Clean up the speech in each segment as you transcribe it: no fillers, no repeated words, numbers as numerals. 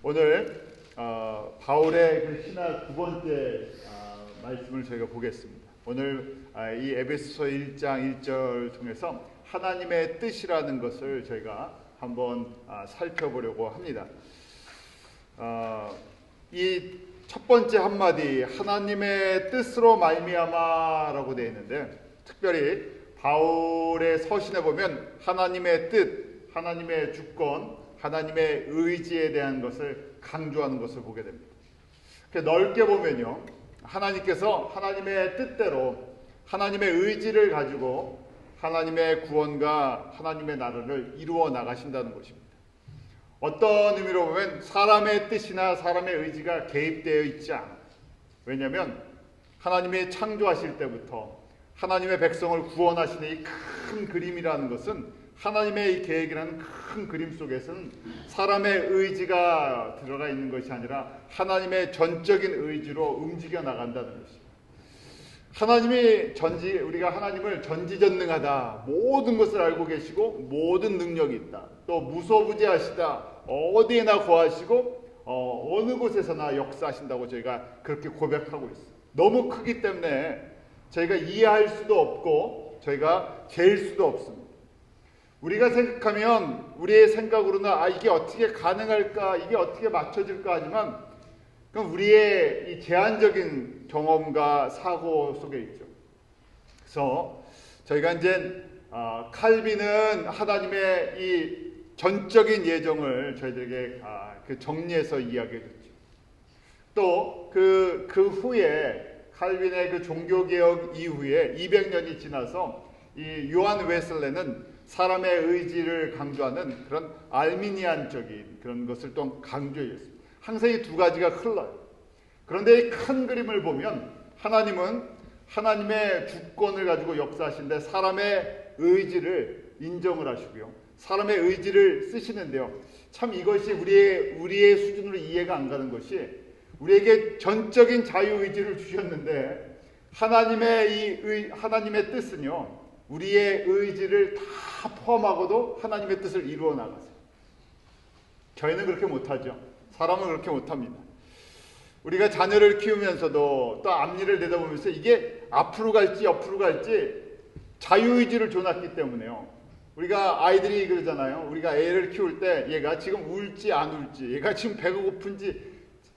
오늘 바울의 그 신학 두 번째 말씀을 저희가 보겠습니다. 오늘 이 에베소서 1장 1절 통해서 하나님의 뜻이라는 것을 저희가 한번 살펴보려고 합니다. 이 첫 번째 한마디 하나님의 뜻으로 말미암아라고 되어 있는데, 특별히 바울의 서신에 보면 하나님의 뜻, 하나님의 주권, 하나님의 의지에 대한 것을 강조하는 것을 보게 됩니다. 넓게 보면요, 하나님께서 하나님의 뜻대로 하나님의 의지를 가지고 하나님의 구원과 하나님의 나라를 이루어 나가신다는 것입니다. 어떤 의미로 보면 사람의 뜻이나 사람의 의지가 개입되어 있지 않아요. 왜냐하면 하나님이 창조하실 때부터 하나님의 백성을 구원하시는 이 큰 그림이라는 것은, 하나님의 이 계획이라는 큰 그림 속에서는 사람의 의지가 들어가 있는 것이 아니라 하나님의 전적인 의지로 움직여 나간다는 것입니다. 우리가 하나님을 전지전능하다, 모든 것을 알고 계시고 모든 능력이 있다, 또 무소부재하시다, 어디에나 거하시고 어느 곳에서나 역사하신다고 저희가 그렇게 고백하고 있어요. 너무 크기 때문에 저희가 이해할 수도 없고 저희가 잴 수도 없습니다. 우리가 생각하면 우리의 생각으로는 이게 어떻게 가능할까, 이게 어떻게 맞춰질까 하지만 그건 우리의 이 제한적인 경험과 사고 속에 있죠. 그래서 저희가 이제 칼빈은 하나님의 이 전적인 예정을 저희들에게 정리해서 이야기해줬죠. 또 그 후에 칼빈의 그 종교개혁 이후에 200년이 지나서 이 요한 웨슬레는 사람의 의지를 강조하는 그런 알미니안적인 그런 것을 또 강조했습니다. 항상 이 두 가지가 흘러요. 그런데 이 큰 그림을 보면 하나님은 하나님의 주권을 가지고 역사하시는데 사람의 의지를 인정을 하시고요, 사람의 의지를 쓰시는데요, 참 이것이 우리의 수준으로 이해가 안 가는 것이, 우리에게 전적인 자유의지를 주셨는데 하나님의 뜻은요, 우리의 의지를 다 포함하고도 하나님의 뜻을 이루어 나가세요. 저희는 그렇게 못하죠. 사람은 그렇게 못합니다. 우리가 자녀를 키우면서도 또 앞일을 내다보면서 이게 앞으로 갈지 옆으로 갈지 자유의지를 줘놨기 때문에요. 우리가 아이들이 그러잖아요. 우리가 애를 키울 때 얘가 지금 울지 안 울지, 얘가 지금 배가 고픈지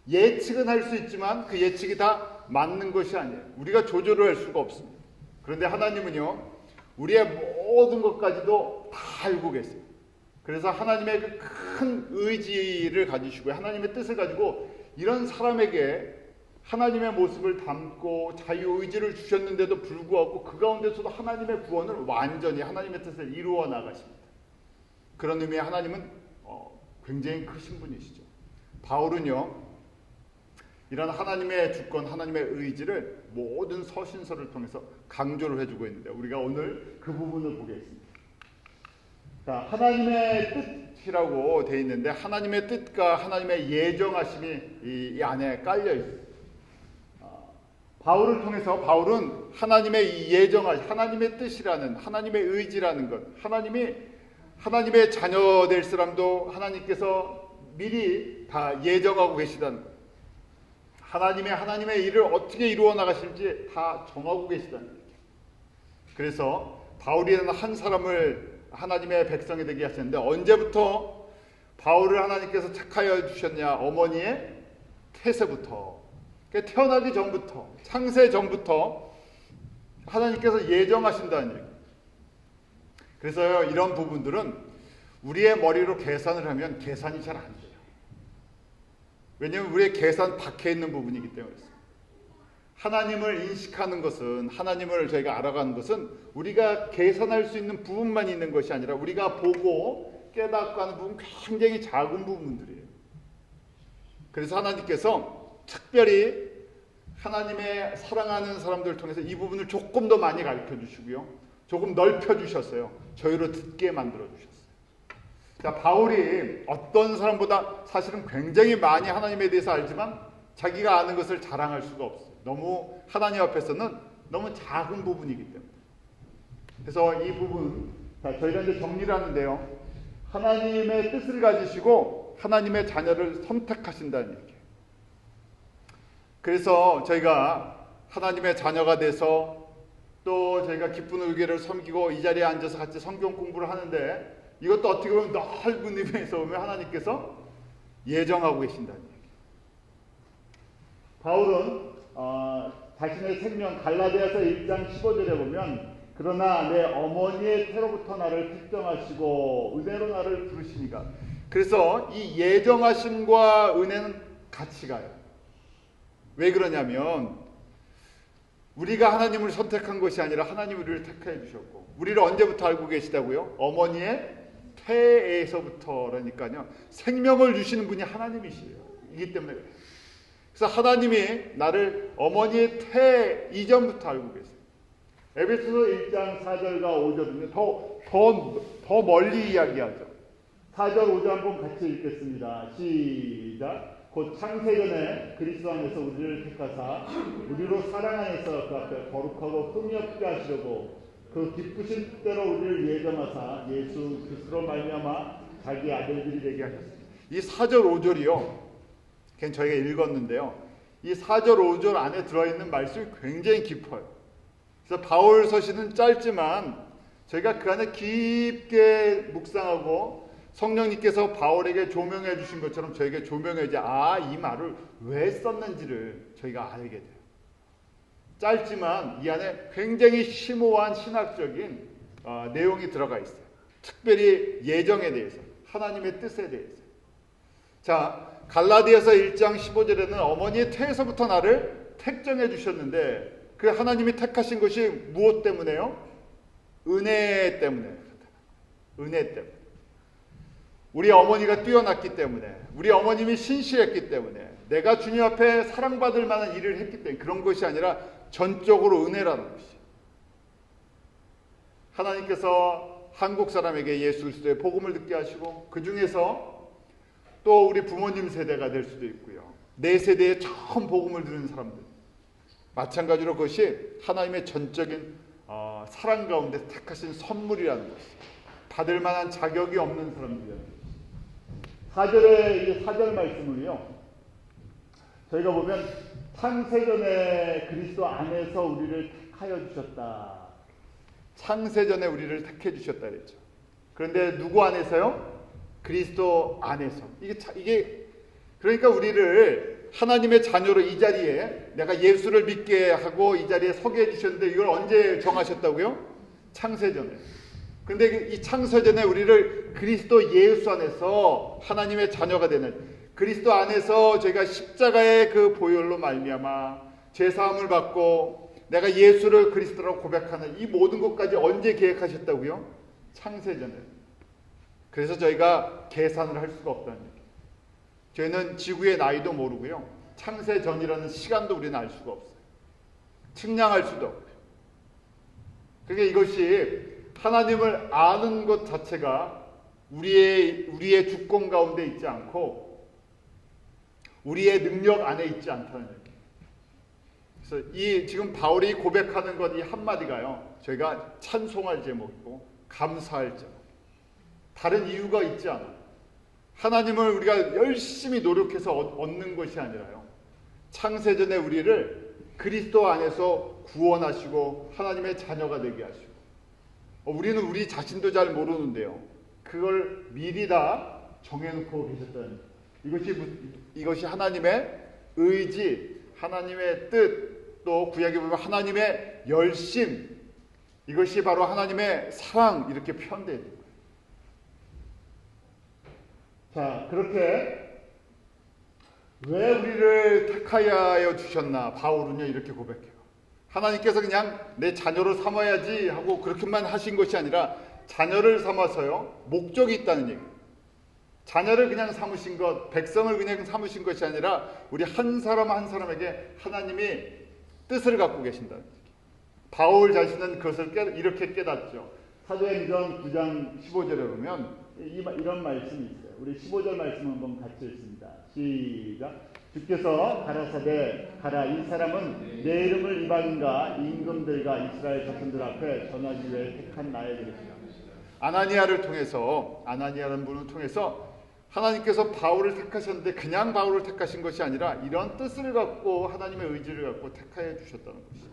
예측은 할 수 있지만 그 예측이 다 맞는 것이 아니에요. 우리가 조절을 할 수가 없습니다. 그런데 하나님은요, 우리의 모든 것까지도 다 알고 계세요. 그래서 하나님의 그 큰 의지를 가지시고요, 하나님의 뜻을 가지고 이런 사람에게 하나님의 모습을 담고 자유의지를 주셨는데도 불구하고 그 가운데서도 하나님의 구원을 완전히 하나님의 뜻을 이루어 나가십니다. 그런 의미의 하나님은 굉장히 크신 분이시죠. 바울은요, 이런 하나님의 주권, 하나님의 의지를 모든 서신서를 통해서 강조를 해주고 있는데, 우리가 오늘 그 부분을 보겠습니다. 자, 하나님의 뜻이라고 되어 있는데 하나님의 뜻과 하나님의 예정하심이 이 안에 깔려 있어요. 바울을 통해서 바울은 하나님의 하나님의 뜻이라는, 하나님의 의지라는 것, 하나님의 자녀 될 사람도 하나님께서 미리 다 예정하고 계시다는 것, 하나님의 일을 어떻게 이루어 나가실지 다 정하고 계시다는 것. 그래서 바울이라는 한 사람을 하나님의 백성이 되게 하셨는데, 언제부터 바울을 하나님께서 택하여 주셨냐? 어머니의 태세부터, 태어나기 전부터, 창세 전부터 하나님께서 예정하신다는 얘기. 그래서 이런 부분들은 우리의 머리로 계산을 하면 계산이 잘 안 돼요. 왜냐하면 우리의 계산 밖에 있는 부분이기 때문에. 하나님을 인식하는 것은, 하나님을 저희가 알아가는 것은 우리가 계산할 수 있는 부분만 있는 것이 아니라 우리가 보고 깨닫고 하는 부분, 굉장히 작은 부분들이에요. 그래서 하나님께서 특별히 하나님의 사랑하는 사람들을 통해서 이 부분을 조금 더 많이 가르쳐 주시고요, 조금 넓혀 주셨어요. 저희로 듣게 만들어 주셨어요. 자, 바울이 어떤 사람보다 사실은 굉장히 많이 하나님에 대해서 알지만 자기가 아는 것을 자랑할 수가 없어요. 너무 하나님 앞에서는 너무 작은 부분이기 때문에. 그래서 이 부분, 저희가 이제 정리를 하는데요, 하나님의 뜻을 가지시고 하나님의 자녀를 선택하신다는 얘기예요. 그래서 저희가 하나님의 자녀가 돼서 또 저희가 기쁜 의교를 섬기고 이 자리에 앉아서 같이 성경 공부를 하는데 이것도 어떻게 보면 넓은 의미에서 보면 하나님께서 예정하고 계신다는 얘기예요. 바울은 자신의 생명 갈라디아서 1장 15절에 보면 그러나 내 어머니의 태로부터 나를 택정하시고 은혜로 나를 부르시니까, 그래서 이 예정하심과 은혜는 같이 가요. 왜 그러냐면 우리가 하나님을 선택한 것이 아니라 하나님이 우리를 택해 주셨고, 우리를 언제부터 알고 계시다고요? 어머니의 태에서부터라니까요. 생명을 주시는 분이 하나님이시에요. 이기 때문에 그래서 하나님이 나를 어머니의 태 이전부터 알고 계세요. 에베소서 1장 4절과 5절은요 더 멀리 이야기하죠. 4절 5절 한번 같이 읽겠습니다. 시작. 곧 창세전에 그리스도 안에서 우리를 택하사 우리로 사랑 안에서 그 앞에 거룩하고 흠이 없게 하시려고 그 기쁘신 뜻대로 우리를 예정하사 예수 그리스도로 말미암아 자기 아들들이 되게 하셨습니다. 이 4절 5절이요. 그냥 저희가 읽었는데요. 이 4절 5절 안에 들어있는 말씀이 굉장히 깊어요. 그래서 바울 서신은 짧지만 저희가 그 안에 깊게 묵상하고 성령님께서 바울에게 조명해 주신 것처럼 저에게 조명해 이 말을 왜 썼는지를 저희가 알게 돼요. 짧지만 이 안에 굉장히 심오한 신학적인 내용이 들어가 있어요. 특별히 예정에 대해서, 하나님의 뜻에 대해서. 자, 갈라디아서 1장 15절에는 어머니의 태에서부터 나를 택정해 주셨는데 그 하나님이 택하신 것이 무엇 때문에요? 은혜 때문에. 은혜 때문에. 우리 어머니가 뛰어났기 때문에, 우리 어머님이 신실했기 때문에, 내가 주님 앞에 사랑받을 만한 일을 했기 때문에, 그런 것이 아니라 전적으로 은혜라는 것이에요. 하나님께서 한국 사람에게 예수 그리스도의 복음을 듣게 하시고 그 중에서 또 우리 부모님 세대가 될 수도 있고요. 내 세대에 처음 복음을 들은 사람들, 마찬가지로 그것이 하나님의 전적인 사랑 가운데 택하신 선물이라는 것이에요. 받을 만한 자격이 없는 사람들이라는 것이에요. 4절 말씀을요, 저희가 보면 창세전에 그리스도 안에서 우리를 택하여 주셨다. 창세전에 우리를 택해 주셨다 그랬죠. 그런데 누구 안에서요? 그리스도 안에서. 이게 그러니까 우리를 하나님의 자녀로 이 자리에 내가 예수를 믿게 하고 이 자리에 서게 해주셨는데 이걸 언제 정하셨다고요? 창세전에. 그런데 이 창세전에 우리를 그리스도 예수 안에서 하나님의 자녀가 되는, 그리스도 안에서 저희가 십자가의 그 보혈로 말미암아 죄사함을 받고 내가 예수를 그리스도라고 고백하는 이 모든 것까지 언제 계획하셨다고요? 창세전에. 그래서 저희가 계산을 할 수가 없다는 얘기예요. 저희는 지구의 나이도 모르고요. 창세전이라는 시간도 우리는 알 수가 없어요. 측량할 수도 없고요. 그러니까 이것이 하나님을 아는 것 자체가 우리의 주권 가운데 있지 않고 우리의 능력 안에 있지 않다는 얘기예요. 그래서 이 지금 바울이 고백하는 것 이 한마디가요, 저희가 찬송할 제목이고 감사할 제목. 다른 이유가 있지 않아요. 하나님을 우리가 열심히 노력해서 얻는 것이 아니라요, 창세전에 우리를 그리스도 안에서 구원하시고 하나님의 자녀가 되게 하시고, 우리는 우리 자신도 잘 모르는데요, 그걸 미리 다 정해놓고 계셨다는, 이것이 하나님의 의지, 하나님의 뜻, 또 구약에 보면 하나님의 열심, 이것이 바로 하나님의 사랑, 이렇게 표현되어 있는 거예요. 자, 그렇게 왜 우리를 택하여 주셨나 바울은요 이렇게 고백해요. 하나님께서 그냥 내 자녀로 삼아야지 하고 그렇게만 하신 것이 아니라 자녀를 삼아서요 목적이 있다는 얘기예요. 자녀를 그냥 삼으신 것, 백성을 그냥 삼으신 것이 아니라 우리 한 사람 한 사람에게 하나님이 뜻을 갖고 계신다는 얘기예요. 바울 자신은 그것을 이렇게 깨닫죠. 사도행전 9장 15절에 보면 이런 말씀이 있어요. 우리 15절 말씀 한번 같이 읽습니다. 시작. 주께서 가라사대 가라, 이 사람은 내 이름을 이방인과 임금들과 이스라엘 자손들 앞에 전하기 위해 택한 나의 그릇이다. 아나니아를 통해서, 아나니아라는 분을 통해서 하나님께서 바울을 택하셨는데 그냥 바울을 택하신 것이 아니라 이런 뜻을 갖고 하나님의 의지를 갖고 택하여 주셨다는 것이죠.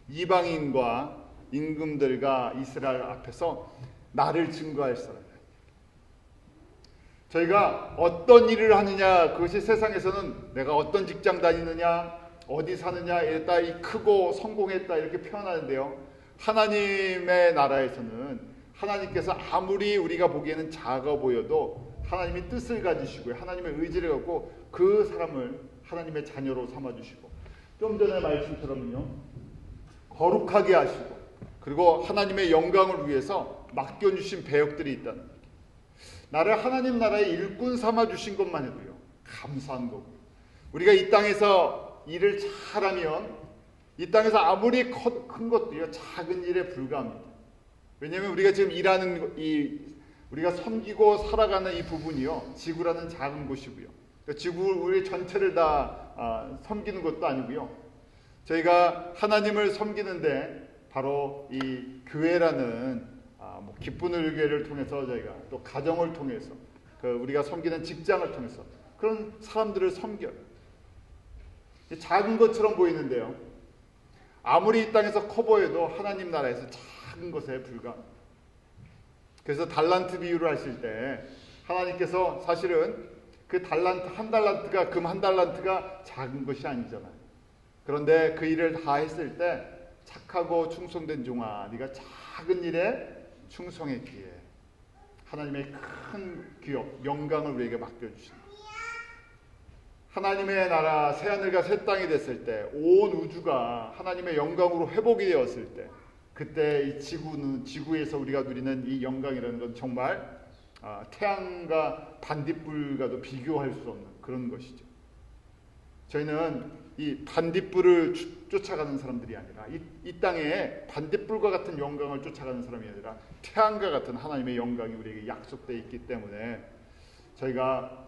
이방인과 임금들과 이스라엘 앞에서 나를 증거할 사람. 저희가 어떤 일을 하느냐, 그것이 세상에서는 내가 어떤 직장 다니느냐, 어디 사느냐에 따라 크고 성공했다 이렇게 표현하는데요. 하나님의 나라에서는 하나님께서 아무리 우리가 보기에는 작아 보여도 하나님이 뜻을 가지시고요, 하나님의 의지를 갖고 그 사람을 하나님의 자녀로 삼아주시고, 좀 전에 말씀처럼요, 거룩하게 하시고, 그리고 하나님의 영광을 위해서 맡겨주신 배역들이 있다는 거예요. 나를 하나님 나라의 일꾼 삼아주신 것만 해도요, 감사한 거고, 우리가 이 땅에서 일을 잘하면 이 땅에서 아무리 큰 것도요, 작은 일에 불과합니다. 왜냐하면 우리가 지금 일하는 우리가 섬기고 살아가는 이 부분이요, 지구라는 작은 곳이고요. 지구 우리 전체를 다 섬기는 것도 아니고요. 저희가 하나님을 섬기는데 바로 이 교회라는 기쁜 의교회를 통해서, 저희가 또 가정을 통해서, 우리가 섬기는 직장을 통해서 그런 사람들을 섬겨요. 작은 것처럼 보이는데요, 아무리 이 땅에서 커 보여도 하나님 나라에서 작은 것에 불과합니다. 그래서 달란트 비유를 하실 때 하나님께서 사실은 그 달란트 한 달란트가, 금 한 달란트가 작은 것이 아니잖아요. 그런데 그 일을 다 했을 때 착하고 충성된 종아, 네가 작은 일에 충성했기에 하나님의 큰 기업, 영광을 우리에게 맡겨주신다. 하나님의 나라, 새하늘과 새 땅이 됐을 때, 온 우주가 하나님의 영광으로 회복이 되었을 때, 그때 이 지구에서 우리가 누리는 이 영광이라는 건 정말 태양과 반딧불과도 비교할 수 없는 그런 것이죠. 저희는 이 반딧불을 쫓아가는 사람들이 아니라, 이 땅에 반딧불과 같은 영광을 쫓아가는 사람이 아니라 태양과 같은 하나님의 영광이 우리에게 약속되어 있기 때문에, 저희가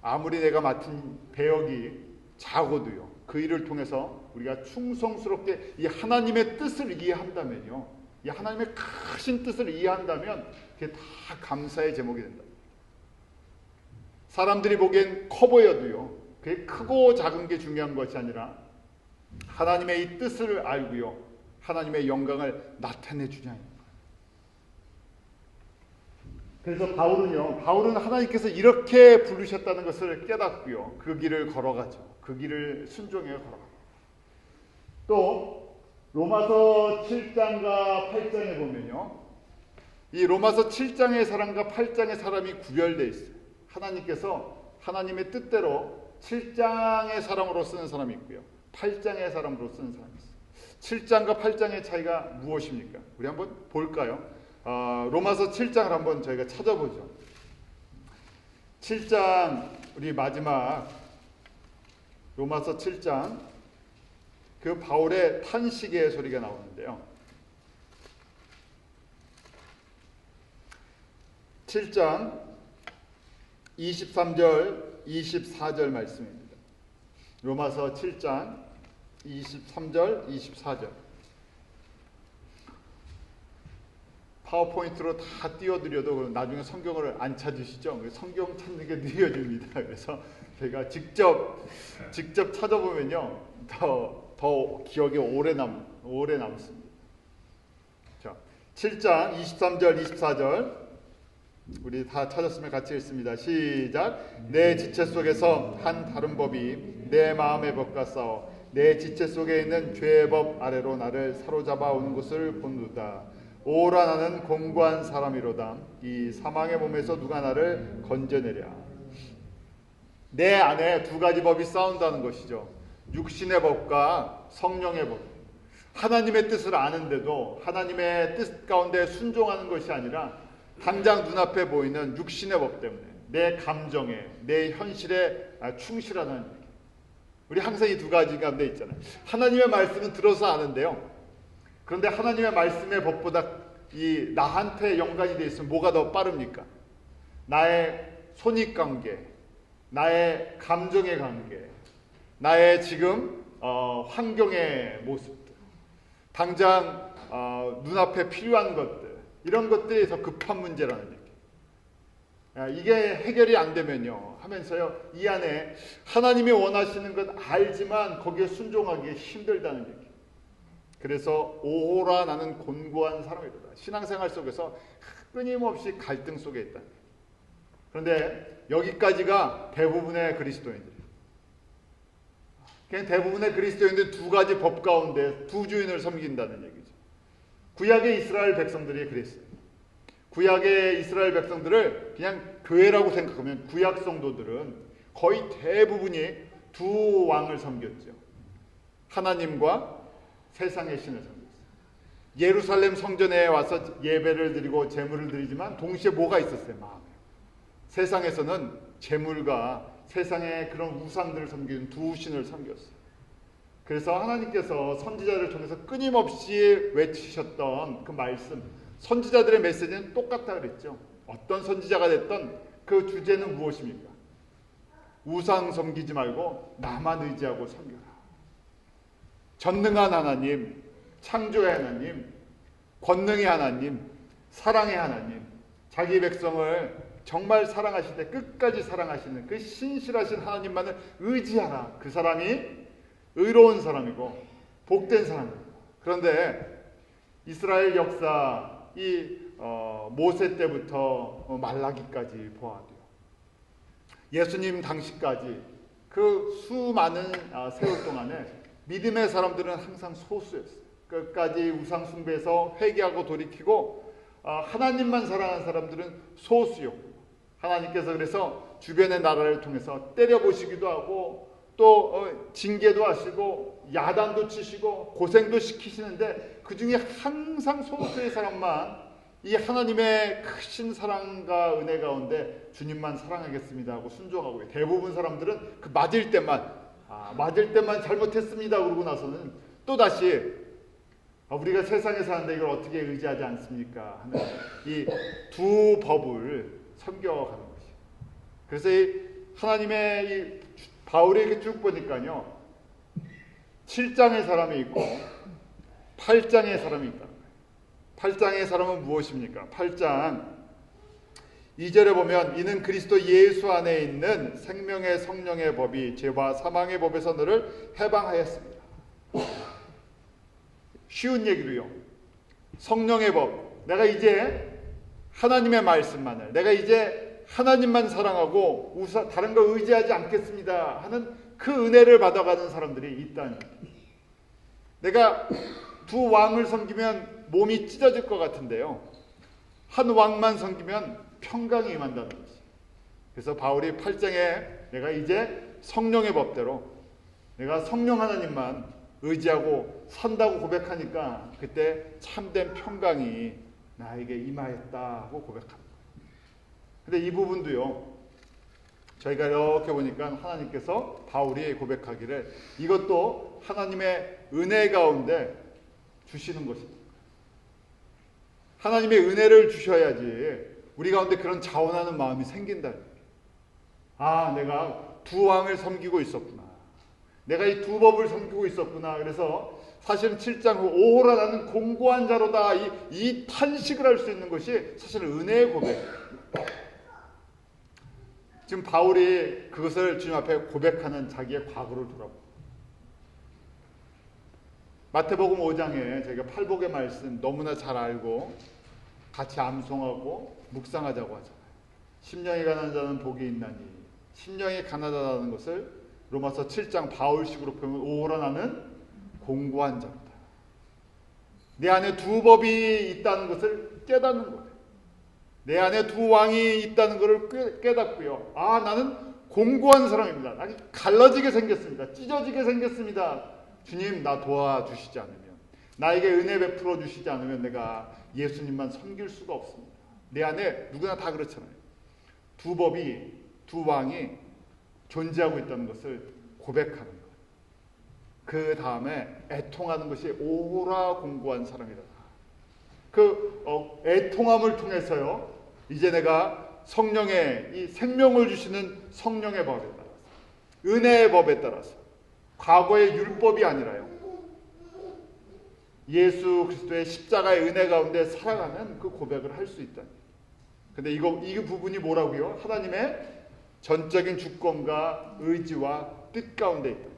아무리 내가 맡은 배역이 작아도요, 그 일을 통해서 우리가 충성스럽게 이 하나님의 뜻을 이해한다면요, 이 하나님의 크신 뜻을 이해한다면 그게 다 감사의 제목이 된다. 사람들이 보기엔 커 보여도요, 그게 크고 작은 게 중요한 것이 아니라 하나님의 이 뜻을 알고요, 하나님의 영광을 나타내 주냐. 그래서 바울은 하나님께서 이렇게 부르셨다는 것을 깨닫고요, 그 길을 걸어가죠. 그 길을 순종해 걸어가죠. 또 로마서 7장과 8장에 보면요, 이 로마서 7장의 사람과 8장의 사람이 구별되어 있어요. 하나님께서 하나님의 뜻대로 7장의 사람으로 쓰는 사람이 있고요, 8장의 사람으로 쓰는 사람이 있어요. 7장과 8장의 차이가 무엇입니까? 우리 한번 볼까요? 로마서 7장을 한번 저희가 찾아보죠. 7장, 우리 마지막 로마서 7장, 그 바울의 탄식의 소리가 나오는데요. 7장 23절 24절 말씀입니다. 로마서 7장 23절 24절. 파워포인트로 다 띄워드려도 나중에 성경을 안 찾으시죠? 성경 찾는 게 느려집니다. 그래서 제가 직접 찾아보면요, 더 기억에 오래 남습니다. 자, 7장 23절 24절 우리 다 찾았으면 같이 읽습니다. 시작. 내 지체 속에서 한 다른 법이 내 마음의 법과 싸워 내 지체 속에 있는 죄의 법 아래로 나를 사로잡아 오는 것을 본노다. 오라 나는 공고한 사람이로다. 이 사망의 몸에서 누가 나를 건져내랴. 내 안에 두 가지 법이 싸운다는 것이죠. 육신의 법과 성령의 법. 하나님의 뜻을 아는데도 하나님의 뜻 가운데 순종하는 것이 아니라 당장 눈앞에 보이는 육신의 법 때문에 내 감정에, 내 현실에 충실하는 일. 우리 항상 이 두 가지 가운데 있잖아요. 하나님의 말씀은 들어서 아는데요, 그런데 하나님의 말씀의 법보다 이 나한테 연관이 되어 있으면 뭐가 더 빠릅니까? 나의 손익관계, 나의 감정의 관계, 나의 지금 환경의 모습들, 당장 눈앞에 필요한 것들, 이런 것들이 더 급한 문제라는 얘기. 이게 해결이 안 되면요 하면서요 이 안에 하나님이 원하시는 건 알지만 거기에 순종하기 힘들다는 얘기. 그래서 오호라 나는 곤고한 사람이다. 신앙생활 속에서 끊임없이 갈등 속에 있다. 그런데 여기까지가 대부분의 그리스도인들. 대부분의 그리스도인들 두 가지 법 가운데 두 주인을 섬긴다는 얘기죠. 구약의 이스라엘 백성들이 그랬어요. 구약의 이스라엘 백성들을 그냥 교회라고 생각하면 구약 성도들은 거의 대부분이 두 왕을 섬겼죠. 하나님과 세상의 신을 섬겼어요. 예루살렘 성전에 와서 예배를 드리고 제물을 드리지만 동시에 뭐가 있었어요? 마음에. 세상에서는 제물과 세상의 그런 우상들을 섬기는 두 신을 섬겼어요. 그래서 하나님께서 선지자를 통해서 끊임없이 외치셨던 그 말씀, 선지자들의 메시지는 똑같다 그랬죠. 어떤 선지자가 됐던 그 주제는 무엇입니까? 우상 섬기지 말고 나만 의지하고 섬겨라. 전능한 하나님, 창조의 하나님, 권능의 하나님, 사랑의 하나님, 자기 백성을 정말 사랑하실 때 끝까지 사랑하시는 그 신실하신 하나님만을 의지하라. 그 사람이 의로운 사람이고 복된 사람입니다. 그런데 이스라엘 역사 모세 때부터 말라기까지 보아도요. 예수님 당시까지 그 수많은 세월 동안에 믿음의 사람들은 항상 소수였어요. 끝까지 우상 숭배에서 회개하고 돌이키고 하나님만 사랑하는 사람들은 소수였고 하나님께서 그래서 주변의 나라를 통해서 때려보시기도 하고 또 징계도 하시고 야단도 치시고 고생도 시키시는데 그 중에 항상 소수의 사람만 이 하나님의 크신 사랑과 은혜 가운데 주님만 사랑하겠습니다 하고 순종하고 대부분 사람들은 그 맞을 때만 잘못했습니다 그러고 나서는 또다시 우리가 세상에 사는데 이걸 어떻게 의지하지 않습니까 하는 이 두 법을 섬겨가는 것이에요. 그래서 이 하나님의 이 바울이 이렇게 쭉 보니까요 7장의 사람이 있고 8장의 사람이 있다. 8장의 사람은 무엇입니까? 8장 2절에 보면 이는 그리스도 예수 안에 있는 생명의 성령의 법이 죄와 사망의 법에서 너를 해방하였습니다. 쉬운 얘기로요. 성령의 법. 내가 이제 하나님의 말씀만을, 내가 이제 하나님만 사랑하고 다른 걸 의지하지 않겠습니다 하는 그 은혜를 받아가는 사람들이 있다는 거예요. 내가 두 왕을 섬기면 몸이 찢어질 것 같은데요. 한 왕만 섬기면 평강이 임한다는 거죠. 그래서 바울이 8장에 내가 이제 성령의 법대로 내가 성령 하나님만 의지하고 산다고 고백하니까 그때 참된 평강이 나에게 임하였다고 고백합니다. 근데 이 부분도요. 저희가 이렇게 보니까 하나님께서 바울이 고백하기를 이것도 하나님의 은혜 가운데 주시는 것입니다. 하나님의 은혜를 주셔야지 우리 가운데 그런 자원하는 마음이 생긴다. 내가 두 왕을 섬기고 있었구나. 내가 이 두 법을 섬기고 있었구나. 그래서 사실은 7장 후 오호라 나는 공고한 자로다. 이 탄식을 할 수 있는 것이 사실은 은혜의 고백이에요. 지금 바울이 그것을 주님 앞에 고백하는 자기의 과거를 돌아봅니다. 마태복음 5장에 저희가 팔복의 말씀 너무나 잘 알고 같이 암송하고 묵상하자고 하잖아요. 심령이 가난한 자는 복이 있나니 심령이 가난하다는 것을 로마서 7장 바울식으로 표현하면 오호라 나는 공고한 자다. 내 안에 두 법이 있다는 것을 깨닫는 거예요. 내 안에 두 왕이 있다는 것을 깨닫고요. 나는 공고한 사람입니다. 나는 갈라지게 생겼습니다. 찢어지게 생겼습니다. 주님 나 도와주시지 않으면 나에게 은혜 베풀어 주시지 않으면 내가 예수님만 섬길 수가 없습니다. 내 안에 누구나 다 그렇잖아요. 두 법이 두 왕이 존재하고 있다는 것을 고백하는 거예요. 그 다음에 애통하는 것이 오호라 공고한 사람이다. 그 애통함을 통해서요. 이제 내가 성령의 이 생명을 주시는 성령의 법에 따라서 은혜의 법에 따라서 과거의 율법이 아니라요. 예수 그리스도의 십자가의 은혜 가운데 살아가는 그 고백을 할 수 있다. 근데 이 부분이 뭐라고요? 하나님의 전적인 주권과 의지와 뜻 가운데 있다.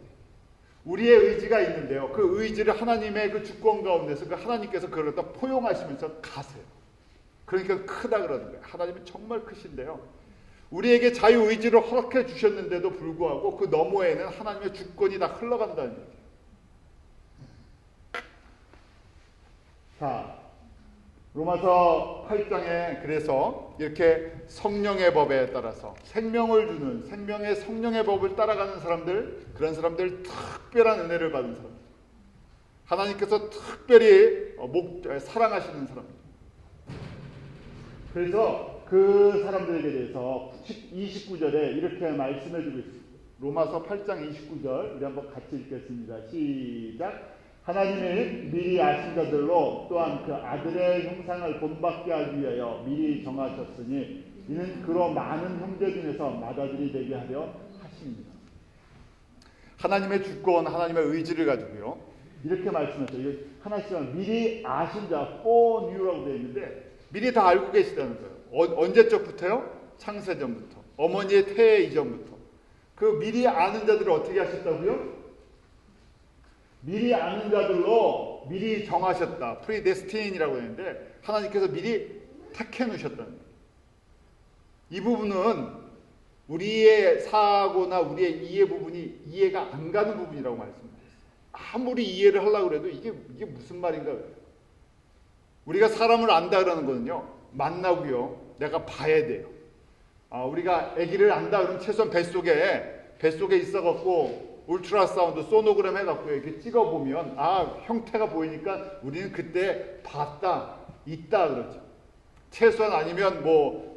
우리의 의지가 있는데요. 그 의지를 하나님의 그 주권 가운데서 그 하나님께서 그걸 다 포용하시면서 가세요. 그러니까 크다 그러는 거예요. 하나님은 정말 크신데요. 우리에게 자유의지를 허락해 주셨는데도 불구하고 그 너머에는 하나님의 주권이 다 흘러간다는 얘기예요. 자, 로마서 8장에 그래서 이렇게 성령의 법에 따라서 생명을 주는 생명의 성령의 법을 따라가는 사람들, 그런 사람들, 특별한 은혜를 받은 사람들, 하나님께서 특별히 사랑하시는 사람들. 그래서 그 사람들에게 대해서 29절에 이렇게 말씀해 주고 있습니다. 로마서 8장 29절 우리 한번 같이 읽겠습니다. 시작. 하나님이 미리 아신 자들로 또한 그 아들의 형상을 본받게 하기 위하여 미리 정하셨으니 이는 그로 많은 형제 중에서 맏아들이 되게 하려 하십니다. 하나님의 주권, 하나님의 의지를 가지고요. 이렇게 말씀하셨어요. 하나씩 미리 아신 자, foreknew라고 되어 있는데 미리 다 알고 계시다는 거예요. 언제적부터요? 창세전부터. 어머니의 태애 이전부터. 그 미리 아는 자들을 어떻게 하셨다고요? 미리 아는 자들로 미리 정하셨다. predestin이라고 했는데 하나님께서 미리 택해 놓으셨다는 거예요. 이 부분은 우리의 사고나 우리의 이해 부분이 이해가 안 가는 부분이라고 말씀드렸어요. 아무리 이해를 하려고 해도 이게 무슨 말인가. 우리가 사람을 안다 그러는 거는요. 만나고요. 내가 봐야 돼요. 우리가 아기를 안다 그러면 최소한 뱃속에 있어갖고 울트라사운드 소노그램 해갖고 이렇게 찍어보면 형태가 보이니까 우리는 그때 봤다 있다 그러죠. 최소한 아니면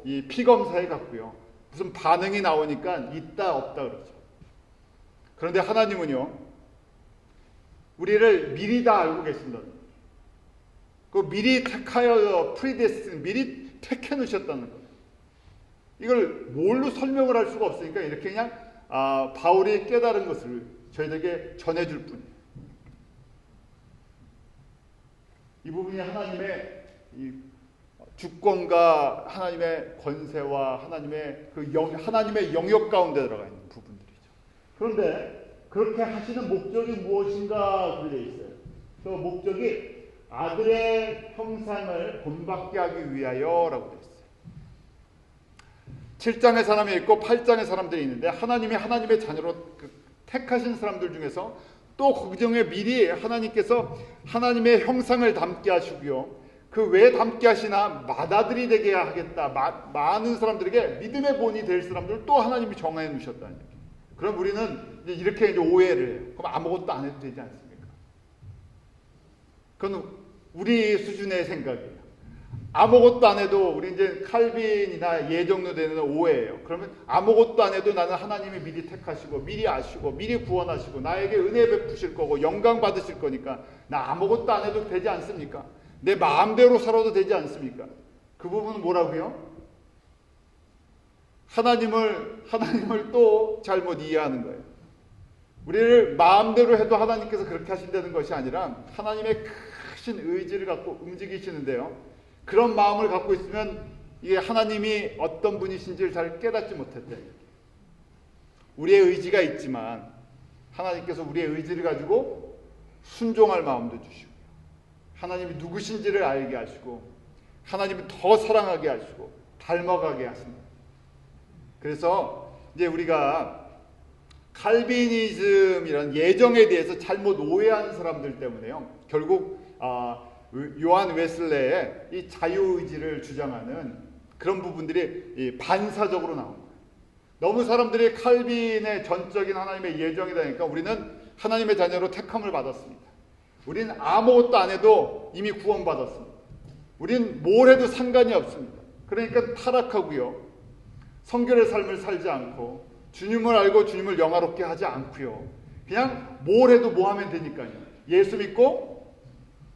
이 피검사 해갖고요 무슨 반응이 나오니까 있다 없다 그러죠. 그런데 하나님은요 우리를 미리 다 알고 계신다는 거예요. 그 미리 택하여 프리데스틴 미리 택해 놓으셨다는 거예요. 이걸 뭘로 설명을 할 수가 없으니까 이렇게 그냥 바울이 깨달은 것을 저희에게 전해줄 뿐이에요. 이 부분이 하나님의 이 주권과 하나님의 권세와 하나님의 영역 가운데 들어가 있는 부분들이죠. 그런데 그렇게 하시는 목적이 무엇인가 그게 있어요. 그 목적이 아들의 형상을 본받게 하기 위하여라고 되어 있어요. 7장의 사람이 있고 8장의 사람들이 있는데 하나님이 하나님의 자녀로 택하신 사람들 중에서 또 그중에 미리 하나님께서 하나님의 형상을 담게 하시고요. 그 왜 담게 하시나 맏아들이 되게 하겠다. 많은 사람들에게 믿음의 본이 될 사람들을 또 하나님이 정해 놓으셨다는 얘기예요. 그럼 우리는 이렇게 오해를 해요. 그럼 아무것도 안 해도 되지 않습니까? 그건 우리 수준의 생각이에요. 아무것도 안 해도 우리 이제 칼빈이나 예정로 되는 오해예요. 그러면 아무것도 안 해도 나는 하나님이 미리 택하시고 미리 아시고 미리 구원하시고 나에게 은혜 베푸실 거고 영광 받으실 거니까 나 아무것도 안 해도 되지 않습니까? 내 마음대로 살아도 되지 않습니까? 그 부분은 뭐라고요? 하나님을 또 잘못 이해하는 거예요. 우리를 마음대로 해도 하나님께서 그렇게 하신다는 것이 아니라 하나님의 크신 의지를 갖고 움직이시는데요. 그런 마음을 갖고 있으면 이게 하나님이 어떤 분이신지를 잘 깨닫지 못했대. 우리의 의지가 있지만 하나님께서 우리의 의지를 가지고 순종할 마음도 주시고 하나님이 누구신지를 알게 하시고 하나님을 더 사랑하게 하시고 닮아가게 하십니다. 그래서 이제 우리가 칼비니즘이라는 예정에 대해서 잘못 오해하는 사람들 때문에요. 결국 요한 웨슬레의 이 자유의지를 주장하는 그런 부분들이 반사적으로 나온 거예요. 너무 사람들이 칼빈의 전적인 하나님의 예정이다 보니까 우리는 하나님의 자녀로 택함을 받았습니다. 우리는 아무것도 안 해도 이미 구원받았습니다. 우리는 뭘 해도 상관이 없습니다. 그러니까 타락하고요. 성결의 삶을 살지 않고 주님을 알고 주님을 영화롭게 하지 않고요. 그냥 뭘 해도 뭐 하면 되니까요. 예수 믿고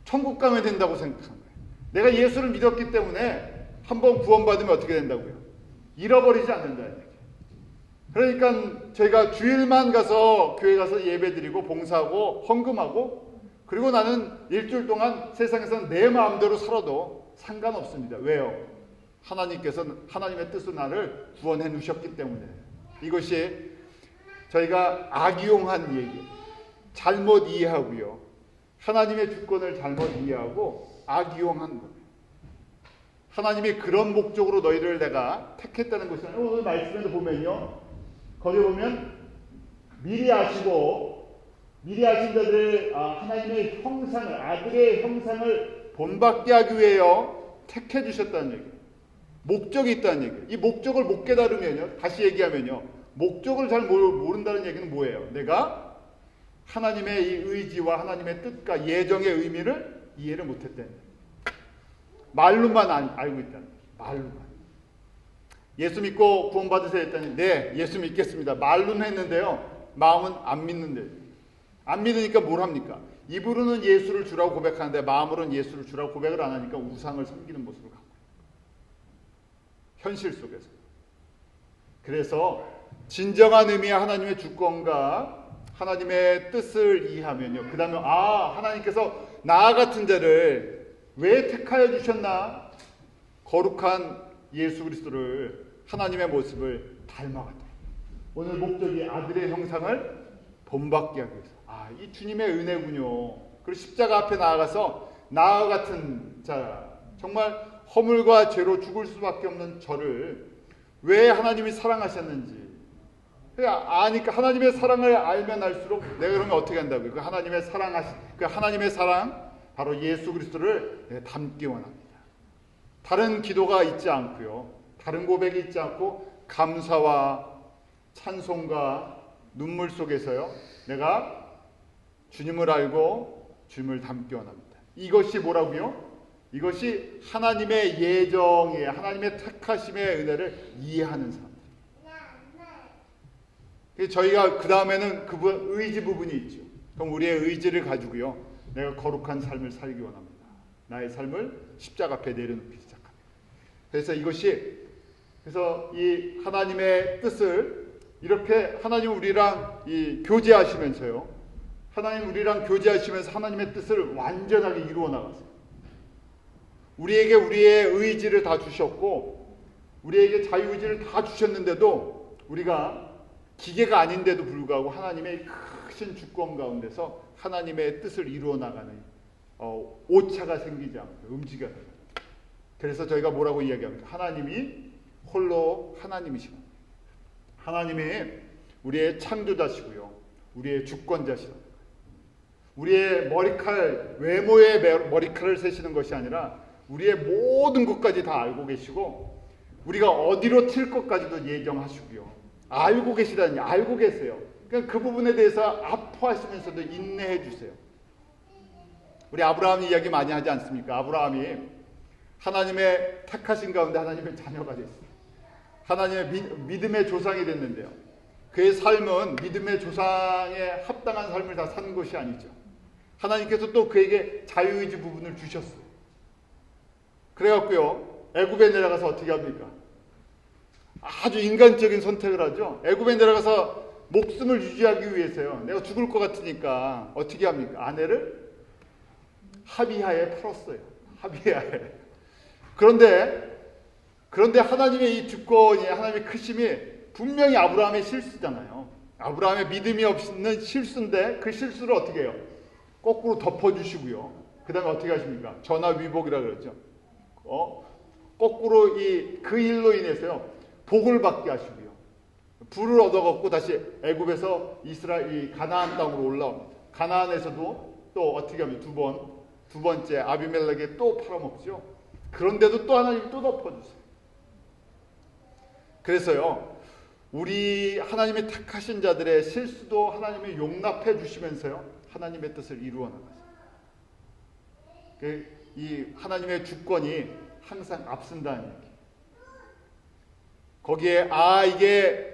천국 가면 된다고 생각한 거예요. 내가 예수를 믿었기 때문에 한번 구원받으면 어떻게 된다고요? 잃어버리지 않는다는 얘기예요. 그러니까 저희가 주일만 가서 교회 가서 예배드리고 봉사하고 헌금하고 그리고 나는 일주일 동안 세상에서는 내 마음대로 살아도 상관없습니다. 왜요? 하나님께서는 하나님의 뜻으로 나를 구원해 주셨기 때문에. 이것이 저희가 악용한 얘기, 잘못 이해하고요. 하나님의 주권을 잘못 이해하고 악용한 거예요. 하나님이 그런 목적으로 너희를 내가 택했다는 것이 아니라 오늘 말씀에도 보면요. 거기 보면 미리 아신 자들의 하나님의 형상을, 아들의 형상을 본받게 하기 위해요 택해 주셨다는 얘기예요. 목적이 있다는 얘기예요. 이 목적을 못 깨달으면요, 다시 얘기하면요, 목적을 잘 모른다는 얘기는 뭐예요? 내가 하나님의 이 의지와 하나님의 뜻과 예정의 의미를 이해를 못했다는 얘기예요. 말로만 알고 있다는 거예요. 말로만. 예수 믿고 구원받으세요 했더니 네, 예수 믿겠습니다. 말로는 했는데요, 마음은 안 믿는데. 안 믿으니까 뭘 합니까? 입으로는 예수를 주라고 고백하는데 마음으로는 예수를 주라고 고백을 안 하니까 우상을 섬기는 모습을 갖고 있어요. 현실 속에서. 그래서 진정한 의미의 하나님의 주권과 하나님의 뜻을 이해하면요, 그 다음에 하나님께서 나 같은 자를 왜 택하여 주셨나? 거룩한 예수 그리스도를, 하나님의 모습을 닮아갔다. 오늘 목적이 아들의 형상을 본받게 하기 위해서. 이 주님의 은혜군요. 그리고 십자가 앞에 나아가서 나와 같은 자, 정말 허물과 죄로 죽을 수밖에 없는 저를 왜 하나님이 사랑하셨는지 아니까, 하나님의 사랑을 알면 알수록 내가 그러면 어떻게 한다고요? 그 하나님의 사랑, 바로 예수 그리스도를 닮기 원합니다. 다른 기도가 있지 않고요, 다른 고백이 있지 않고 감사와 찬송과 눈물 속에서요, 내가 주님을 알고 주님을 닮기 원합니다. 이것이 뭐라고요? 이것이 하나님의 예정에, 하나님의 택하심의 은혜를 이해하는 사람들. 저희가 그 다음에는 의지 부분이 있죠. 그럼 우리의 의지를 가지고요, 내가 거룩한 삶을 살기 원합니다. 나의 삶을 십자가 앞에 내려놓기 시작합니다. 그래서 그래서 이 하나님의 뜻을 이렇게 하나님 우리랑 교제하시면서요, 하나님 우리랑 교제하시면서 하나님의 뜻을 완전하게 이루어 나가세요. 우리에게 우리의 의지를 다 주셨고 우리에게 자유의지를 다 주셨는데도 우리가 기계가 아닌데도 불구하고 하나님의 크신 주권 가운데서 하나님의 뜻을 이루어 나가는 오차가 생기지 않고 움직여요. 그래서 저희가 뭐라고 이야기합니까? 하나님이 홀로 하나님이시고, 하나님이 우리의 창조자시고요, 우리의 주권자시다. 우리의 외모의 머리칼을 세시는 것이 아니라 우리의 모든 것까지 다 알고 계시고 우리가 어디로 튈 것까지도 예정하시고요, 알고 계시다니, 알고 계세요. 그러니까 그 부분에 대해서 아파하시면서도 인내해 주세요. 우리 아브라함 이야기 많이 하지 않습니까? 아브라함이 하나님의 택하신 가운데 하나님의 자녀가 됐어요. 하나님의 믿음의 조상이 됐는데요, 그의 삶은 믿음의 조상에 합당한 삶을 다 사는 것이 아니죠. 하나님께서 또 그에게 자유의지 부분을 주셨어요. 그래갖고요, 애굽에 내려가서 어떻게 합니까? 아주 인간적인 선택을 하죠. 애굽에 내려가서 목숨을 유지하기 위해서요, 내가 죽을 것 같으니까 어떻게 합니까? 아내를 합의하에 팔았어요. 합의하에. 그런데 하나님의 이 주권이, 하나님의 크심이 분명히 아브라함의 실수잖아요. 아브라함의 믿음이 없는 실수인데 그 실수를 어떻게 해요? 거꾸로 덮어주시고요, 그 다음에 어떻게 하십니까? 전화위복이라 그러죠. 거꾸로 그 일로 인해서요, 복을 받게 하시고요, 부를 얻어갖고 다시 애굽에서 이 가나안 땅으로 올라옵니다. 가나안에서도 또 어떻게 하면 두 번째 아비멜렉에 또 팔아먹죠. 그런데도 또 하나님이 또 덮어주세요. 그래서요, 우리 하나님의 택하신 자들의 실수도 하나님이 용납해 주시면서요, 하나님의 뜻을 이루어 나가세요. 이 하나님의 주권이 항상 앞선다는 얘기. 거기에 이게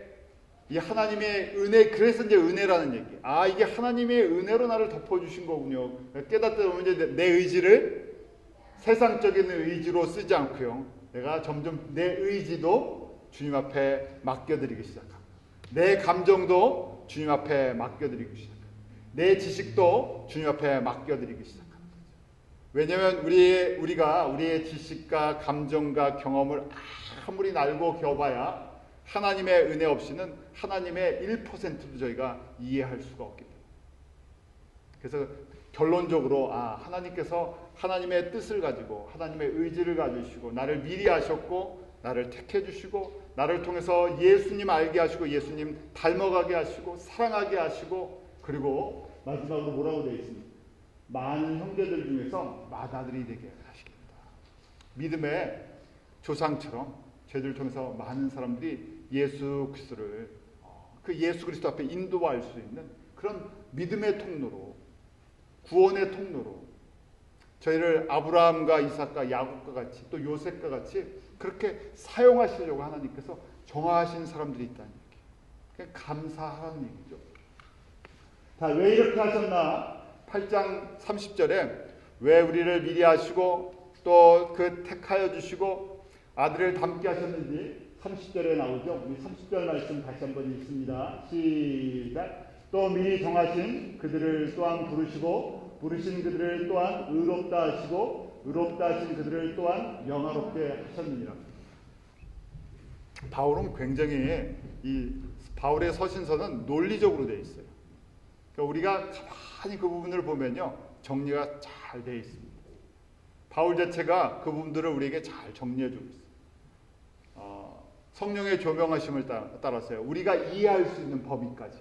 이 하나님의 은혜, 그래서 이제 은혜라는 얘기. 이게 하나님의 은혜로 나를 덮어주신 거군요. 깨닫다 보면 이제 내 의지를 세상적인 의지로 쓰지 않고요, 내가 점점 내 의지도 주님 앞에 맡겨드리기 시작합니다. 내 감정도 주님 앞에 맡겨드리기 시작합니다. 내 지식도 주님 앞에 맡겨드리기 시작합니다. 왜냐하면 우리가 우리의 지식과 감정과 경험을 아무리 날고 겨봐야 하나님의 은혜 없이는 하나님의 1%도 저희가 이해할 수가 없기 때문에. 그래서 결론적으로 하나님께서 하나님의 뜻을 가지고 하나님의 의지를 가지시고 나를 미리 아셨고 나를 택해 주시고 나를 통해서 예수님 알게 하시고 예수님 닮아가게 하시고 사랑하게 하시고 그리고 마지막으로 뭐라고 되어 있습니까? 많은 형제들 중에서 맏아들이 되게 하시겠다. 믿음의 조상처럼 저희들을 통해서 많은 사람들이 예수 그리스도를 그 예수 그리스도 앞에 인도할 수 있는 그런 믿음의 통로로 구원의 통로로 저희를 아브라함과 이삭과 야곱과 같이 또 요셉과 같이 그렇게 사용하시려고 하나님께서 정하신 사람들이 있다는 얘기. 그냥 감사하라는 얘기죠. 자, 왜 이렇게 하셨나? 8장 30절에 왜 우리를 미리 하시고 또 그 택하여 주시고 아들을 닮게 하셨는지 30절에 나오죠. 우리 30절 말씀 다시 한번 읽습니다. 시작. 또 미리 정하신 그들을 또한 부르시고 부르신 그들을 또한 의롭다 하시고 의롭다 하신 그들을 또한 영화롭게 하셨느니라. 바울은 굉장히 이 바울의 서신서는 논리적으로 되어 있어요. 그러니까 우리가 가만히 그 부분을 보면요 정리가 잘 되어 있습니다. 바울 자체가 그 부분들을 우리에게 잘 정리해주고 있어요. 성령의 조명하심을 따라서요 우리가 이해할 수 있는 범위까지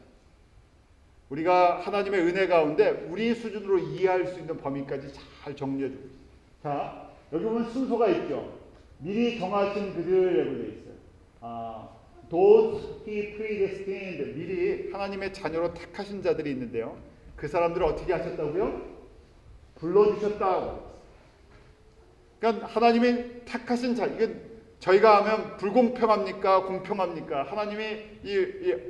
우리가 하나님의 은혜 가운데 우리 수준으로 이해할 수 있는 범위까지 잘 정리해주고 있어요. 자, 여기 보면 순서가 있죠. 미리 정하신 그들이라고 되어 있어요. Those he predestined, 미리 하나님의 자녀로 택하신 자들이 있는데요. 그 사람들을 어떻게 하셨다고요? 불러주셨다고. 그러니까 하나님이 택하신 자, 이건 저희가 하면 불공평합니까? 공평합니까? 하나님이 이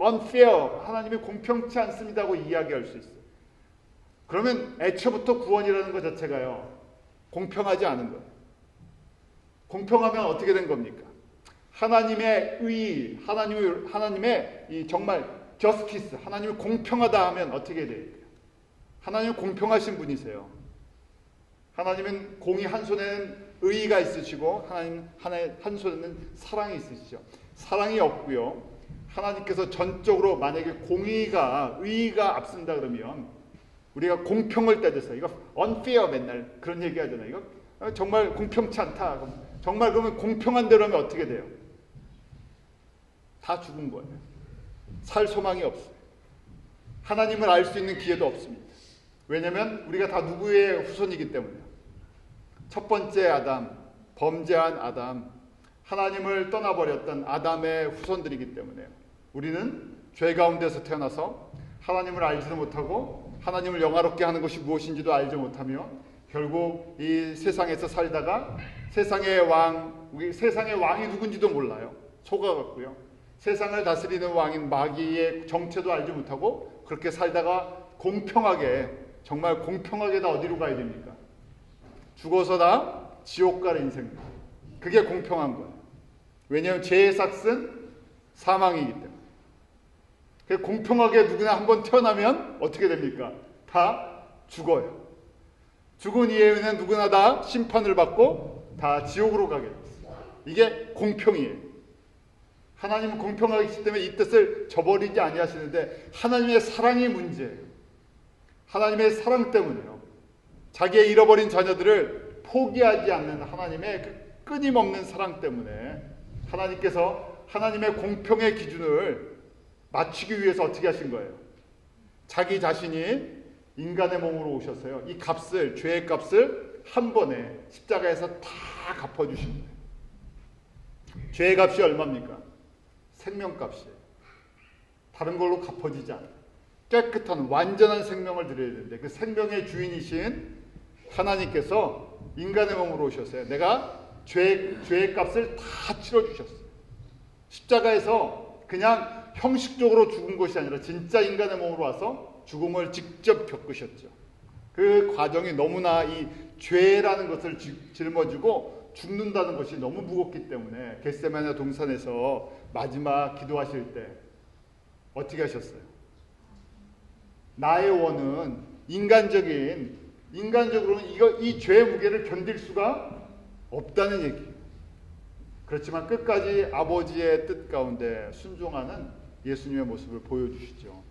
unfair, 하나님이 공평치 않습니다고 이야기할 수 있어요. 그러면 애초부터 구원이라는 것 자체가요 공평하지 않은 거예요. 공평하면 어떻게 된 겁니까? 하나님의 의, 하나님의 이 정말 justice, 하나님이 공평하다 하면 어떻게 돼요? 하나님은 공평하신 분이세요. 하나님은 공이 한 손에는 의의가 있으시고 하나님 한 손에는 사랑이 있으시죠. 사랑이 없고요. 하나님께서 전적으로 만약에 의의가 앞선다 그러면 우리가 공평을 따져서 이거 unfair 맨날 그런 얘기 하잖아요. 이거 정말 공평치 않다. 정말 그러면 공평한 대로 하면 어떻게 돼요? 다 죽은 거예요. 살 소망이 없어요. 하나님을 알 수 있는 기회도 없습니다. 왜냐하면 우리가 다 누구의 후손이기 때문에요. 첫 번째 아담, 범죄한 아담, 하나님을 떠나버렸던 아담의 후손들이기 때문에 우리는 죄 가운데서 태어나서 하나님을 알지도 못하고 하나님을 영화롭게 하는 것이 무엇인지도 알지 못하며 결국 이 세상에서 살다가 세상의 왕이 누군지도 몰라요. 속아갔고요. 세상을 다스리는 왕인 마귀의 정체도 알지 못하고 그렇게 살다가 정말 공평하게 다 어디로 가야 됩니까? 죽어서 다 지옥 갈 인생. 그게 공평한 거예요. 왜냐하면 죄의 삭은 사망이기 때문에. 공평하게 누구나 한번 태어나면 어떻게 됩니까? 다 죽어요. 죽은 이에는 누구나 다 심판을 받고 다 지옥으로 가게 됐어요. 이게 공평이에요. 하나님은 공평하기 때문에 이 뜻을 저버리지 아니하시는데 하나님의 사랑이 문제예요. 하나님의 사랑 때문에요. 자기의 잃어버린 자녀들을 포기하지 않는 하나님의 그 끊임없는 사랑 때문에 하나님께서 하나님의 공평의 기준을 맞추기 위해서 어떻게 하신 거예요? 자기 자신이 인간의 몸으로 오셨어요. 이 값을, 죄의 값을 한 번에 십자가에서 다 갚아주신 거예요. 죄의 값이 얼마입니까? 생명값이에요. 다른 걸로 갚아지지 않아요. 깨끗한 완전한 생명을 드려야 되는데 그 생명의 주인이신 하나님께서 인간의 몸으로 오셨어요. 내가 죄의 값을 다 치러주셨어요. 십자가에서 그냥 형식적으로 죽은 것이 아니라 진짜 인간의 몸으로 와서 죽음을 직접 겪으셨죠. 그 과정이 너무나 이 죄라는 것을 짊어지고 죽는다는 것이 너무 무겁기 때문에 겟세마네 동산에서 마지막 기도하실 때 어떻게 하셨어요? 나의 원은 인간적인 인간적으로는 이 죄의 무게를 견딜 수가 없다는 얘기예요. 그렇지만 끝까지 아버지의 뜻 가운데 순종하는 예수님의 모습을 보여주시죠.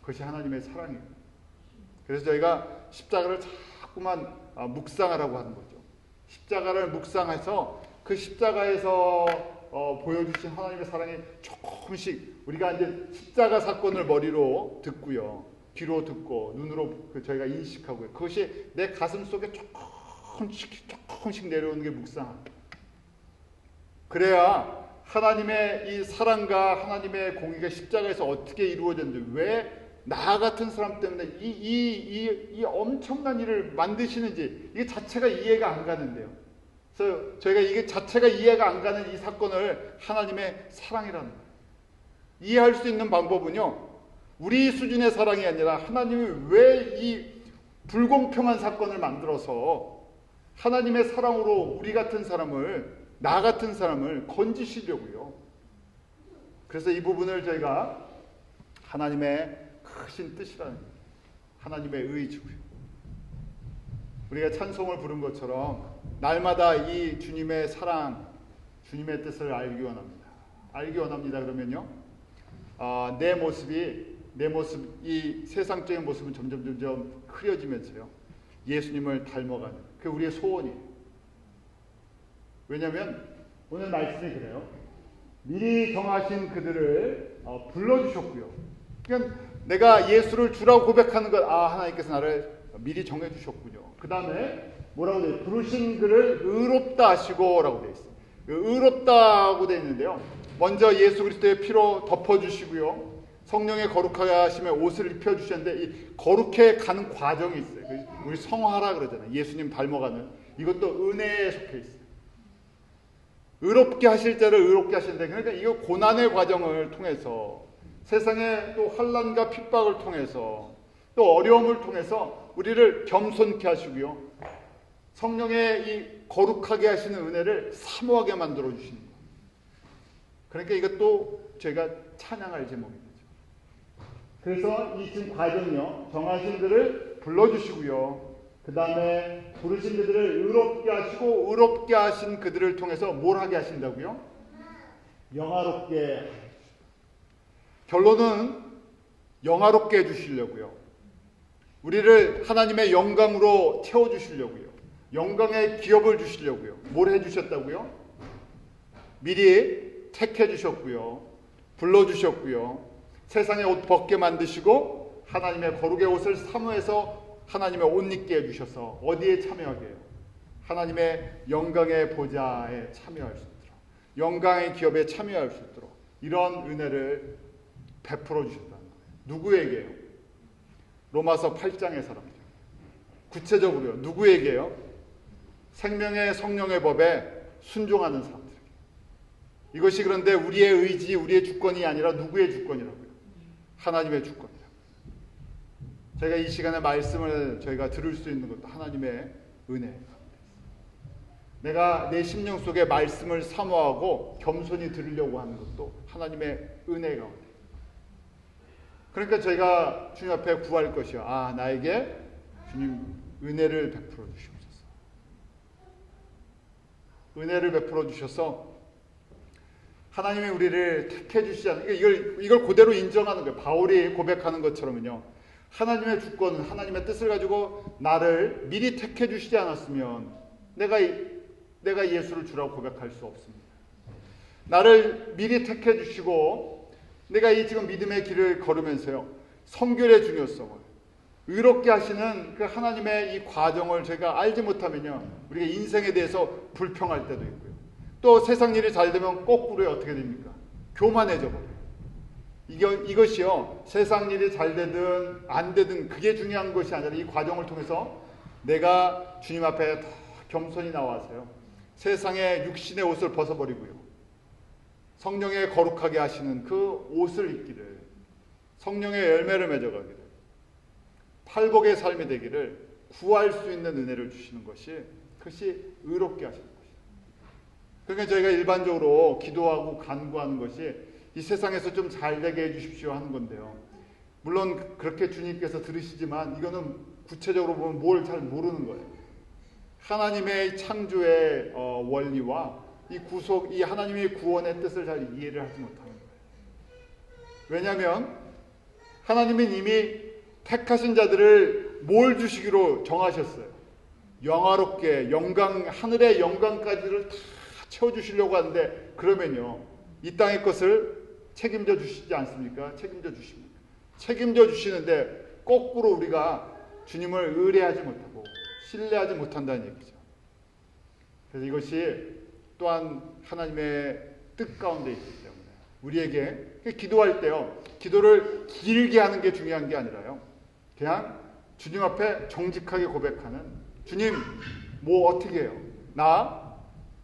그것이 하나님의 사랑이에요. 그래서 저희가 십자가를 자꾸만 묵상하라고 하는 거죠. 십자가를 묵상해서 그 십자가에서 보여주신 하나님의 사랑이 조금씩 우리가 이제 십자가 사건을 머리로 듣고요, 귀로 듣고 눈으로 저희가 인식하고요. 그것이 내 가슴 속에 조금씩 내려오는 게 묵상합니다. 그래야 하나님의 이 사랑과 하나님의 공의가 십자가에서 어떻게 이루어졌는지, 왜 나 같은 사람 때문에 이 엄청난 일을 만드시는지 이게 자체가 이해가 안 가는데요. 그래서 저희가 이게 자체가 이해가 안 가는 이 사건을 하나님의 사랑이라는 거예요. 이해할 수 있는 방법은요, 우리 수준의 사랑이 아니라 하나님이 왜 이 불공평한 사건을 만들어서 하나님의 사랑으로 우리 같은 사람을, 나 같은 사람을 건지시려고요. 그래서 이 부분을 저희가 하나님의 크신 뜻이라는 거예요. 하나님의 의지고요. 우리가 찬송을 부른 것처럼 날마다 이 주님의 사랑, 주님의 뜻을 알기 원합니다. 알기 원합니다. 그러면요, 내 모습, 이 세상적인 모습은 점점 흐려지면서요, 예수님을 닮아가는, 그게 우리의 소원이에요. 왜냐하면 오늘 말씀이 그래요. 미리 정하신 그들을 불러주셨고요. 그러니까 내가 예수를 주라고 고백하는 것, 하나님께서 나를 미리 정해주셨군요. 그 다음에 뭐라고 되어 있어요? 부르신 그를 의롭다 하시고 라고 되어 있어요. 의롭다고 되어 있는데요, 먼저 예수 그리스도의 피로 덮어주시고요, 성령의 거룩하게 하심에 옷을 입혀주셨는데, 이 거룩해 가는 과정이 있어요. 우리 성화라 그러잖아요. 예수님 닮아가는, 이것도 은혜에 속해 있어요. 의롭게 하실 때를 의롭게 하시는데, 그러니까 이거 고난의 과정을 통해서, 세상의 또 환난과 핍박을 통해서, 또 어려움을 통해서 우리를 겸손케 하시고요, 성령의 이 거룩하게 하시는 은혜를 사모하게 만들어 주시는 거예요. 그러니까 이것도 저희가 찬양할 제목이 되죠. 그래서 이 지금 과정이요, 정하신 그들을 불러주시고요, 그 다음에 부르신 그들을 의롭게 하시고, 의롭게 하신 그들을 통해서 뭘 하게 하신다고요? 영화롭게. 결론은 영화롭게 해주시려고요. 우리를 하나님의 영광으로 채워주시려고요. 영광의 기업을 주시려고요. 뭘 해주셨다고요? 미리 택해 주셨고요, 불러주셨고요, 세상의 옷 벗게 만드시고 하나님의 거룩의 옷을 사모해서 하나님의 옷 입게 해주셔서 어디에 참여하게 해요? 하나님의 영광의 보좌에 참여할 수 있도록, 영광의 기업에 참여할 수 있도록 이런 은혜를 베풀어 주셨다는 거예요. 누구에게요? 로마서 8장의 사람들. 구체적으로요, 누구에게요? 생명의 성령의 법에 순종하는 사람들. 이것이 그런데 우리의 의지, 우리의 주권이 아니라 누구의 주권이라고요? 하나님의 주권이라고요. 저희가 이 시간에 말씀을 저희가 들을 수 있는 것도 하나님의 은혜예요. 내가 내 심령 속에 말씀을 사모하고 겸손히 들으려고 하는 것도 하나님의 은혜 가운데. 그러니까 저희가 주님 앞에 구할 것이요, 나에게 주님 은혜를 베풀어 주시옵소서. 은혜를 베풀어 주셔서 하나님이 우리를 택해 주시지 않는, 이걸 그대로 인정하는 거예요. 바울이 고백하는 것처럼은요, 하나님의 주권은, 하나님의 뜻을 가지고 나를 미리 택해 주시지 않았으면 내가 예수를 주라고 고백할 수 없습니다. 나를 미리 택해 주시고 내가 이 지금 믿음의 길을 걸으면서요, 성결의 중요성을, 의롭게 하시는 그 하나님의 이 과정을 제가 알지 못하면요, 우리가 인생에 대해서 불평할 때도 있고요, 또 세상 일이 잘 되면 거꾸로 어떻게 됩니까? 교만해져 버려요. 이것이요, 세상 일이 잘 되든 안 되든 그게 중요한 것이 아니라 이 과정을 통해서 내가 주님 앞에 더 겸손히 나와서요, 세상의 육신의 옷을 벗어버리고요, 성령의 거룩하게 하시는 그 옷을 입기를, 성령의 열매를 맺어가기를, 팔복의 삶이 되기를 구할 수 있는 은혜를 주시는 것이, 그것이 의롭게 하시는 것이에요. 그러니까 저희가 일반적으로 기도하고 간구하는 것이 이 세상에서 좀 잘되게 해주십시오 하는 건데요, 물론 그렇게 주님께서 들으시지만 이거는 구체적으로 보면 뭘 잘 모르는 거예요. 하나님의 창조의 원리와 이 구속, 이 하나님의 구원의 뜻을 잘 이해를 하지 못하는 거예요. 왜냐하면 하나님은 이미 택하신 자들을 뭘 주시기로 정하셨어요. 영화롭게 영광, 하늘의 영광까지를 다 채워주시려고 하는데, 그러면요 이 땅의 것을 책임져 주시지 않습니까? 책임져 주십니까? 책임져 주시는데 거꾸로 우리가 주님을 의뢰하지 못하고 신뢰하지 못한다는 얘기죠. 그래서 이것이 또한 하나님의 뜻 가운데 있기 때문에 우리에게 기도할 때요, 기도를 길게 하는 게 중요한 게 아니라요, 그냥 주님 앞에 정직하게 고백하는, 주님 뭐 어떻게 해요? 나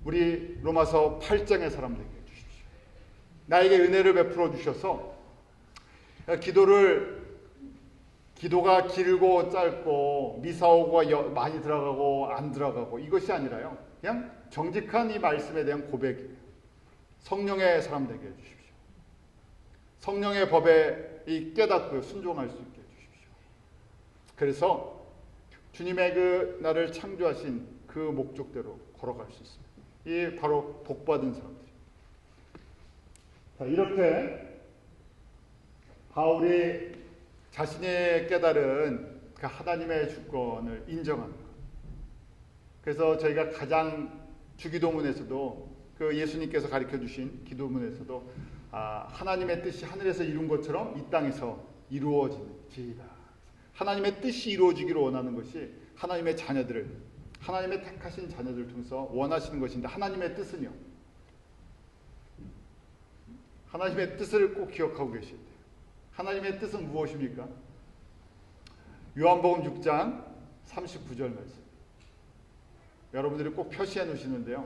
우리 로마서 8장의 사람 되게 해주십시오. 나에게 은혜를 베풀어 주셔서 기도가 길고 짧고 미사오가 많이 들어가고 안 들어가고 이것이 아니라요, 그냥 정직한 이 말씀에 대한 고백이에요. 성령의 사람 되게 해주십시오. 성령의 법에 깨닫고 순종할 수 있게 해주십시오. 그래서 주님의 그 나를 창조하신 그 목적대로 걸어갈 수 있습니다. 이 바로 복받은 사람들입니다. 자, 이렇게 바울이 자신이 깨달은 그 하나님의 주권을 인정하는 것. 그래서 저희가 가장 주기도문에서도 그 예수님께서 가르쳐 주신 기도문에서도 하나님의 뜻이 하늘에서 이룬 것처럼 이 땅에서 이루어지지이다. 하나님의 뜻이 이루어지기를 원하는 것이 하나님의 자녀들을, 하나님의 택하신 자녀들을 통해서 원하시는 것인데, 하나님의 뜻은요, 하나님의 뜻을 꼭 기억하고 계셔야 돼요. 하나님의 뜻은 무엇입니까? 요한복음 6장 39절 말씀. 여러분들이 꼭 표시해 놓으시는데요,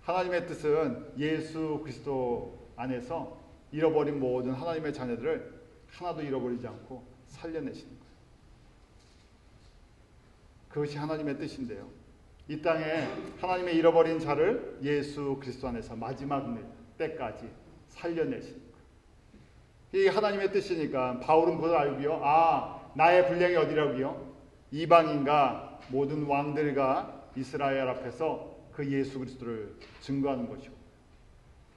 하나님의 뜻은 예수 그리스도 안에서 잃어버린 모든 하나님의 자녀들을 하나도 잃어버리지 않고 살려내시는 거예요. 그것이 하나님의 뜻인데요, 이 땅에 하나님의 잃어버린 자를 예수 그리스도 안에서 마지막 때까지 살려내시는 거예요. 이 하나님의 뜻이니까 바울은 그걸 알고요, 나의 분량이 어디라고요? 이방인과 모든 왕들과 이스라엘 앞에서 그 예수 그리스도를 증거하는 것이고,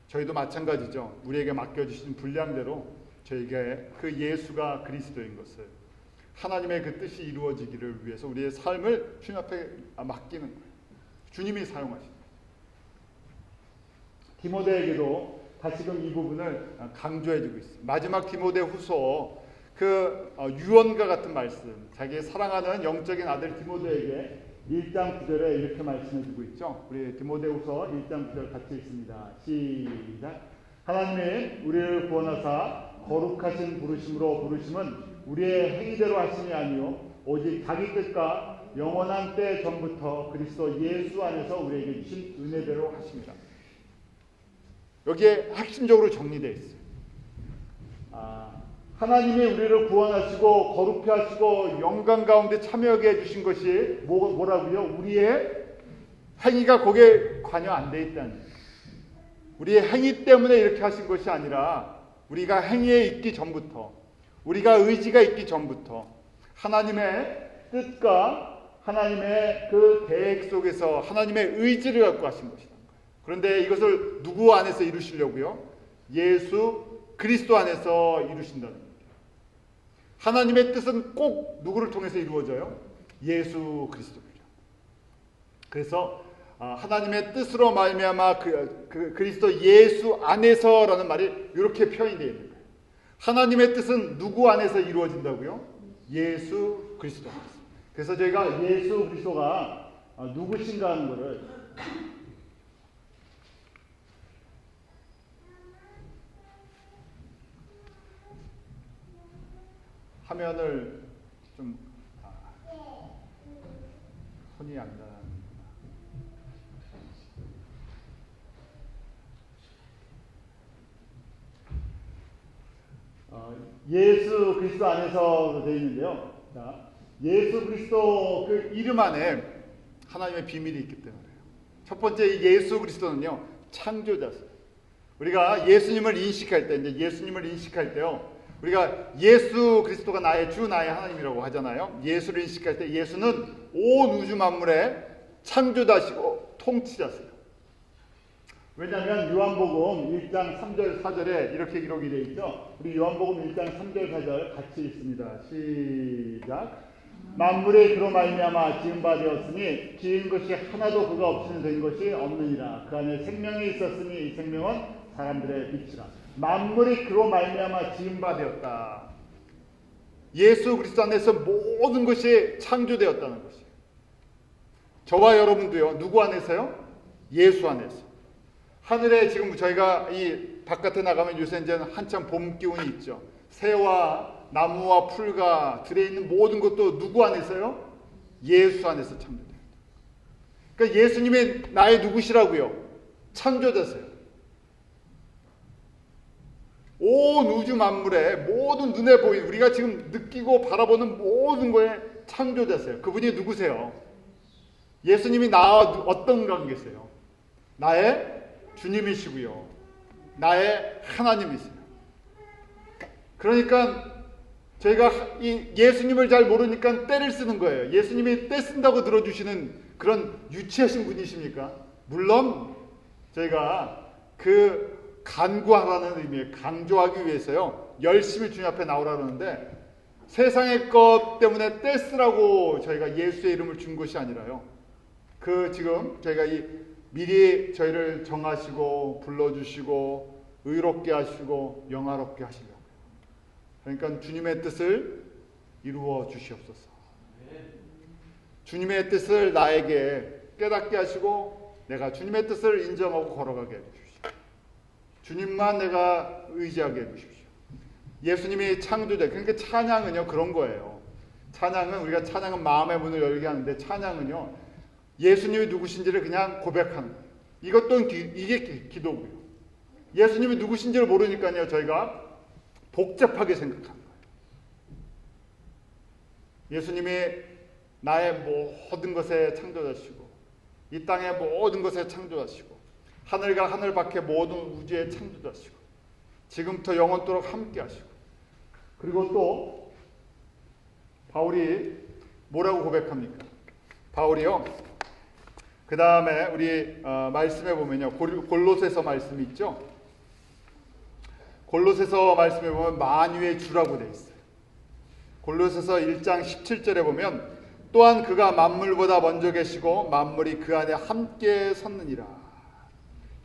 저희도 마찬가지죠. 우리에게 맡겨주신 분량대로 저에게 그 예수가 그리스도인 것을, 하나님의 그 뜻이 이루어지기를 위해서 우리의 삶을 주님 앞에 맡기는 거예요. 주님이 사용하시는 거예요. 디모데에게도 다시금 이 부분을 강조해주고 있습니다. 마지막 디모데후서 그 유언과 같은 말씀, 자기의 사랑하는 영적인 아들 디모데에게 1장 9절에 이렇게 말씀해주고 있죠. 우리 디모데후서 1장 9절 같이 읽습니다. 시작. 하나님이 우리를 구원하사 거룩하신 부르심으로 부르심은 우리의 행위대로 하심이 아니요 오직 자기 뜻과 영원한 때 전부터 그리스도 예수 안에서 우리에게 주신 은혜대로 하십니다. 여기에 핵심적으로 정리되어 있어요. 하나님이 우리를 구원하시고 거룩히 하시고 영광 가운데 참여하게 해주신 것이 뭐라고요? 우리의 행위가 거기에 관여 안 돼 있다는 거예요. 우리의 행위 때문에 이렇게 하신 것이 아니라 우리가 행위에 있기 전부터, 우리가 의지가 있기 전부터 하나님의 뜻과 하나님의 그 계획 속에서 하나님의 의지를 갖고 하신 것이라는 거예요. 그런데 이것을 누구 안에서 이루시려고요? 예수 그리스도 안에서 이루신다는 거예요. 하나님의 뜻은 꼭 누구를 통해서 이루어져요? 예수 그리스도입니다. 그래서 하나님의 뜻으로 말미암아 그리스도 예수 안에서라는 말이 이렇게 표현이 되어 있는 거예요. 하나님의 뜻은 누구 안에서 이루어진다고요? 예수 그리스도 안에서. 그래서 저희가 예수 그리스도가 누구신가 하는 것을 화면을 좀 손이 안 닿는구나. 예수 그리스도 안에서 되어 있는데요. 자, 예수 그리스도 그 이름 안에 하나님의 비밀이 있기 때문에요. 첫 번째, 예수 그리스도는요, 창조자세요. 우리가 예수님을 인식할 때, 이제 예수님을 인식할 때요, 우리가 예수 그리스도가 나의 주 나의 하나님이라고 하잖아요. 예수를 인식할 때 예수는 온 우주 만물의 창조자시고 통치자세요. 왜냐하면 요한복음 1장 3절 4절에 이렇게 기록이 되어 있죠. 우리 요한복음 1장 3절 4절 같이 읽습니다. 시작. 만물이 그로 말미암아 지은 바 되었으니 지은 것이 하나도 그가 없이는 된 것이 없느니라. 그 안에 생명이 있었으니 이 생명은 사람들의 빛이라. 만물이 그로 말미암아 지은 바 되었다. 예수 그리스도 안에서 모든 것이 창조되었다는 것이에요. 저와 여러분도요. 누구 안에서요? 예수 안에서. 하늘에 지금 저희가 이 바깥에 나가면 요새 이제 한참 봄 기운이 있죠. 새와 나무와 풀과 들에 있는 모든 것도 누구 안에서요? 예수 안에서 창조돼요. 그러니까 예수님이 나의 누구시라고요? 창조자세요. 온 우주 만물의 모든 눈에 보이는 우리가 지금 느끼고 바라보는 모든 거에 창조자세요. 그분이 누구세요? 예수님이 나와 어떤 관계세요? 나의 주님이시고요. 나의 하나님이세요. 그러니까 저희가 이 예수님을 잘 모르니까 때를 쓰는 거예요. 예수님이 때 쓴다고 들어주시는 그런 유치하신 분이십니까? 물론 저희가 그 간구하라는 의미에 강조하기 위해서요. 열심히 주님 앞에 나오라 그러는데 세상의 것 때문에 때 쓰라고 저희가 예수의 이름을 준 것이 아니라요. 그 지금 저희가 미리 저희를 정하시고 불러주시고 의롭게 하시고 영화롭게 하시려고. 그러니까 주님의 뜻을 이루어 주시옵소서. 주님의 뜻을 나에게 깨닫게 하시고 내가 주님의 뜻을 인정하고 걸어가게 해주십시오. 주님만 내가 의지하게 해주십시오. 예수님이 창조자. 그러니까 찬양은요 그런 거예요. 찬양은 우리가 찬양은 마음의 문을 열게 하는데 찬양은요 예수님이 누구신지를 그냥 고백하는 거예요. 이것도 이게 기도고요. 예수님이 누구신지를 모르니까요 저희가 복잡하게 생각하는 거예요. 예수님이 나의 모든 것에 창조자시고 이 땅의 모든 것에 창조자시고 하늘과 하늘 밖의 모든 우주의 창조자시고 지금부터 영원토록 함께 하시고 그리고 또 바울이 뭐라고 고백합니까? 바울이요. 그 다음에 우리 말씀해 보면요. 골로새서 말씀 있죠. 골로새서 말씀해 보면 만유의 주라고 되어 있어요. 골로새서 1장 17절에 보면 또한 그가 만물보다 먼저 계시고 만물이 그 안에 함께 섰느니라.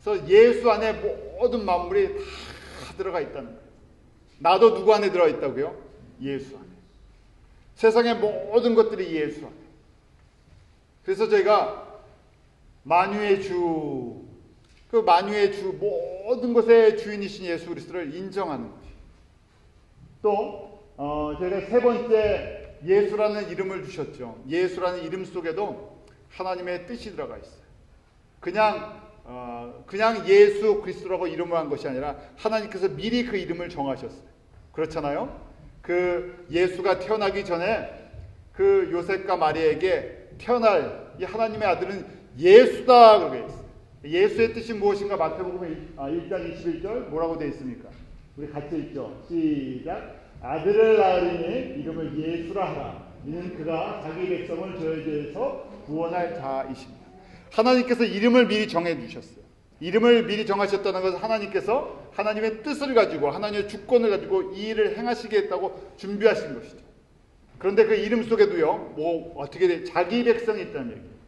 그래서 예수 안에 모든 만물이 다 들어가 있다는 거예요. 나도 누구 안에 들어가 있다고요? 예수 안에. 세상의 모든 것들이 예수 안에. 그래서 저희가 만유의 주, 그 만유의 주 모든 것의 주인이신 예수 그리스도를 인정하는 것이. 또 저희가 세 번째 예수라는 이름을 주셨죠. 예수라는 이름 속에도 하나님의 뜻이 들어가 있어요. 그냥 예수 그리스도라고 이름을 한 것이 아니라 하나님께서 미리 그 이름을 정하셨어요. 그렇잖아요. 그 예수가 태어나기 전에 그 요셉과 마리아에게 태어날 이 하나님의 아들은 예수다 그렇게 있어요. 예수의 뜻이 무엇인가 마태복음 1장 21절 뭐라고 되어 있습니까? 우리 같이 읽죠. 시작. 아들을 낳으리니 이름을 예수라 하라. 이는 그가 자기 백성을 저의 죄에서 구원할 자이십니다. 하나님께서 이름을 미리 정해 주셨어요. 이름을 미리 정하셨다는 것은 하나님께서 하나님의 뜻을 가지고 하나님의 주권을 가지고 이 일을 행하시게 했다고 준비하신 것이죠. 그런데 그 이름 속에도요. 어떻게 돼? 자기 백성이 있다는 얘기예요.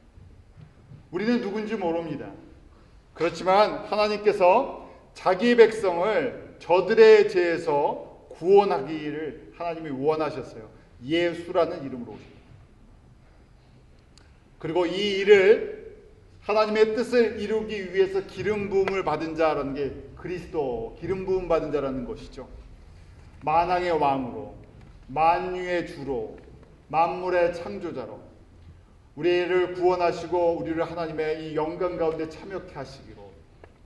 우리는 누군지 모릅니다. 그렇지만 하나님께서 자기 백성을 저들의 죄에서 구원하기를 하나님이 원하셨어요. 예수라는 이름으로 오십니다. 그리고 이 일을 하나님의 뜻을 이루기 위해서 기름 부음을 받은 자라는 게 그리스도 기름 부음 받은 자라는 것이죠. 만왕의 왕으로 만유의 주로 만물의 창조자로 우리를 구원하시고 우리를 하나님의 이 영광 가운데 참여케 하시기로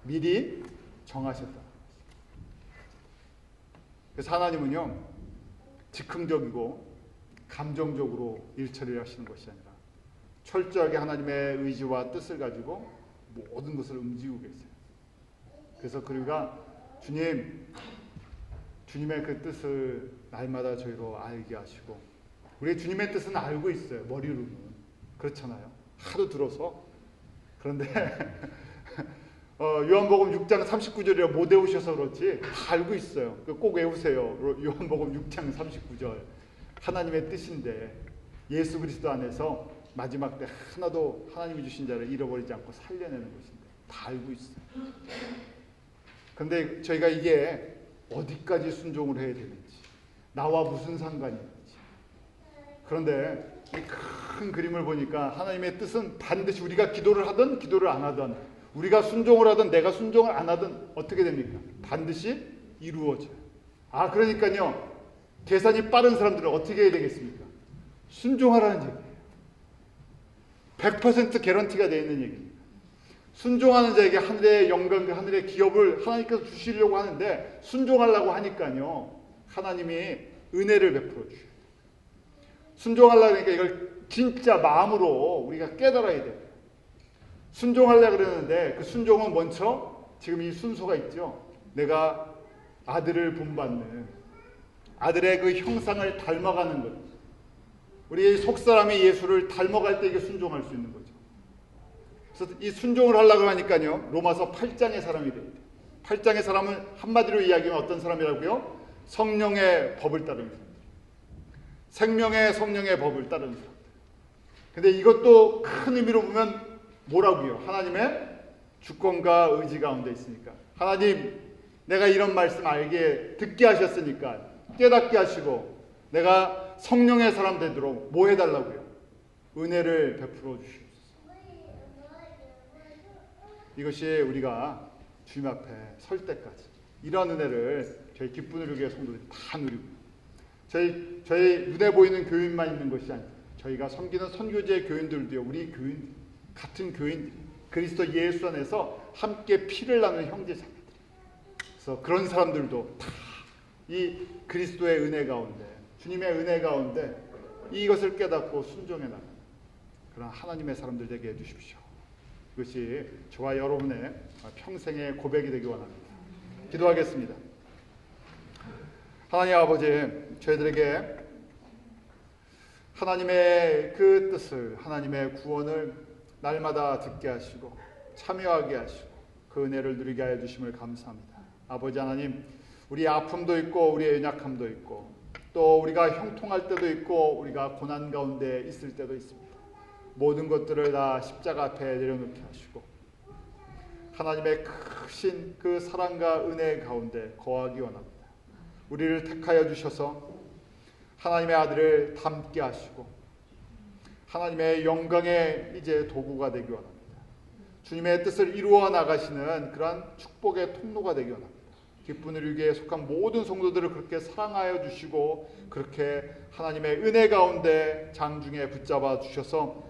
미리 정하셨다. 그래서 하나님은요 즉흥적이고 감정적으로 일처리를 하시는 것이 아니라 철저하게 하나님의 의지와 뜻을 가지고 모든 것을 움직이고 계세요. 그래서 우리가 주님 주님의 그 뜻을 날마다 저희로 알게 하시고, 우리 주님의 뜻은 알고 있어요. 머리로는. 그렇잖아요. 하도 들어서. 그런데 요한복음 6장 39절이라 못 외우셔서 그렇지 다 알고 있어요. 꼭 외우세요. 요한복음 6장 39절. 하나님의 뜻인데 예수 그리스도 안에서 마지막 때 하나도 하나님이 주신 자를 잃어버리지 않고 살려내는 것인데 다 알고 있어요. 그런데 저희가 이게 어디까지 순종을 해야 되는지, 나와 무슨 상관이 있는지. 그런데 이 큰 그림을 보니까 하나님의 뜻은 반드시 우리가 기도를 하든 기도를 안 하든, 우리가 순종을 하든 내가 순종을 안 하든 어떻게 됩니까? 반드시 이루어져요. 그러니까요, 계산이 빠른 사람들은 어떻게 해야 되겠습니까? 순종하라는 얘기예요. 100% 개런티가 되어 있는 얘기입니다. 순종하는 자에게 하늘의 영광과 하늘의 기업을 하나님께서 주시려고 하는데, 순종하려고 하니까요, 하나님이 은혜를 베풀어 주셔요. 순종하려고 하니까 이걸 진짜 마음으로 우리가 깨달아야 돼요. 순종하려고 그러는데 그 순종은 먼저 지금 이 순서가 있죠. 내가 아들을 본받는, 아들의 그 형상을 닮아가는 것. 우리 속사람이 예수를 닮아갈 때 이게 순종할 수 있는 거죠. 그래서 이 순종을 하려고 하니까요, 로마서 8장의 사람이 돼요. 8장의 사람은 한마디로 이야기하면 어떤 사람이라고요? 성령의 법을 따르는 사람. 생명의 성령의 법을 따르는 사람. 근데 이것도 큰 의미로 보면 뭐라고요? 하나님의 주권과 의지 가운데 있으니까. 하나님, 내가 이런 말씀 알게 듣게 하셨으니까 깨닫게 하시고 내가 성령의 사람 되도록 뭐 해달라고요? 은혜를 베풀어 주시옵소서. 이것이 우리가 주님 앞에 설 때까지 이런 은혜를 저희 기쁨을 누리게 성도들이 다 누리고, 저희 눈에 보이는 교인만 있는 것이 아니라 저희가 섬기는 선교제 교인들도요, 우리 교인 같은 교인들이 그리스도 예수 안에서 함께 피를 나누는 형제자매들. 그래서 그런 사람들도 다 이 그리스도의 은혜 가운데, 주님의 은혜 가운데 이것을 깨닫고 순종해 나가는 그런 하나님의 사람들 되게 해주십시오. 이것이 저와 여러분의 평생의 고백이 되기 원합니다. 기도하겠습니다. 하나님 아버지, 저희들에게 하나님의 그 뜻을, 하나님의 구원을 날마다 듣게 하시고 참여하게 하시고 그 은혜를 누리게 하여 주심을 감사합니다. 아버지 하나님, 우리의 아픔도 있고 우리의 연약함도 있고 또 우리가 형통할 때도 있고 우리가 고난 가운데 있을 때도 있습니다. 모든 것들을 다 십자가 앞에 내려놓게 하시고 하나님의 크신 그 사랑과 은혜 가운데 거하기 원합니다. 우리를 택하여 주셔서 하나님의 아들을 닮게 하시고 하나님의 영광의 이제 도구가 되기 원합니다. 주님의 뜻을 이루어 나가시는 그러한 축복의 통로가 되기 원합니다. 기쁜 이루기에 속한 모든 성도들을 그렇게 사랑하여 주시고 그렇게 하나님의 은혜 가운데 장중에 붙잡아 주셔서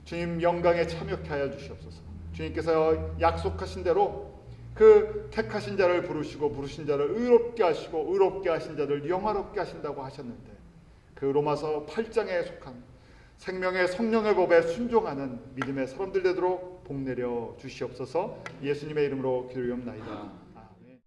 주님 영광에 참여케 하여 주시옵소서. 주님께서 약속하신 대로 그 택하신 자를 부르시고 부르신 자를 의롭게 하시고 의롭게 하신 자를 영화롭게 하신다고 하셨는데, 그 로마서 8장에 속한 생명의 성령의 법에 순종하는 믿음의 사람들 되도록 복 내려 주시옵소서. 예수님의 이름으로 기도하옵나이다.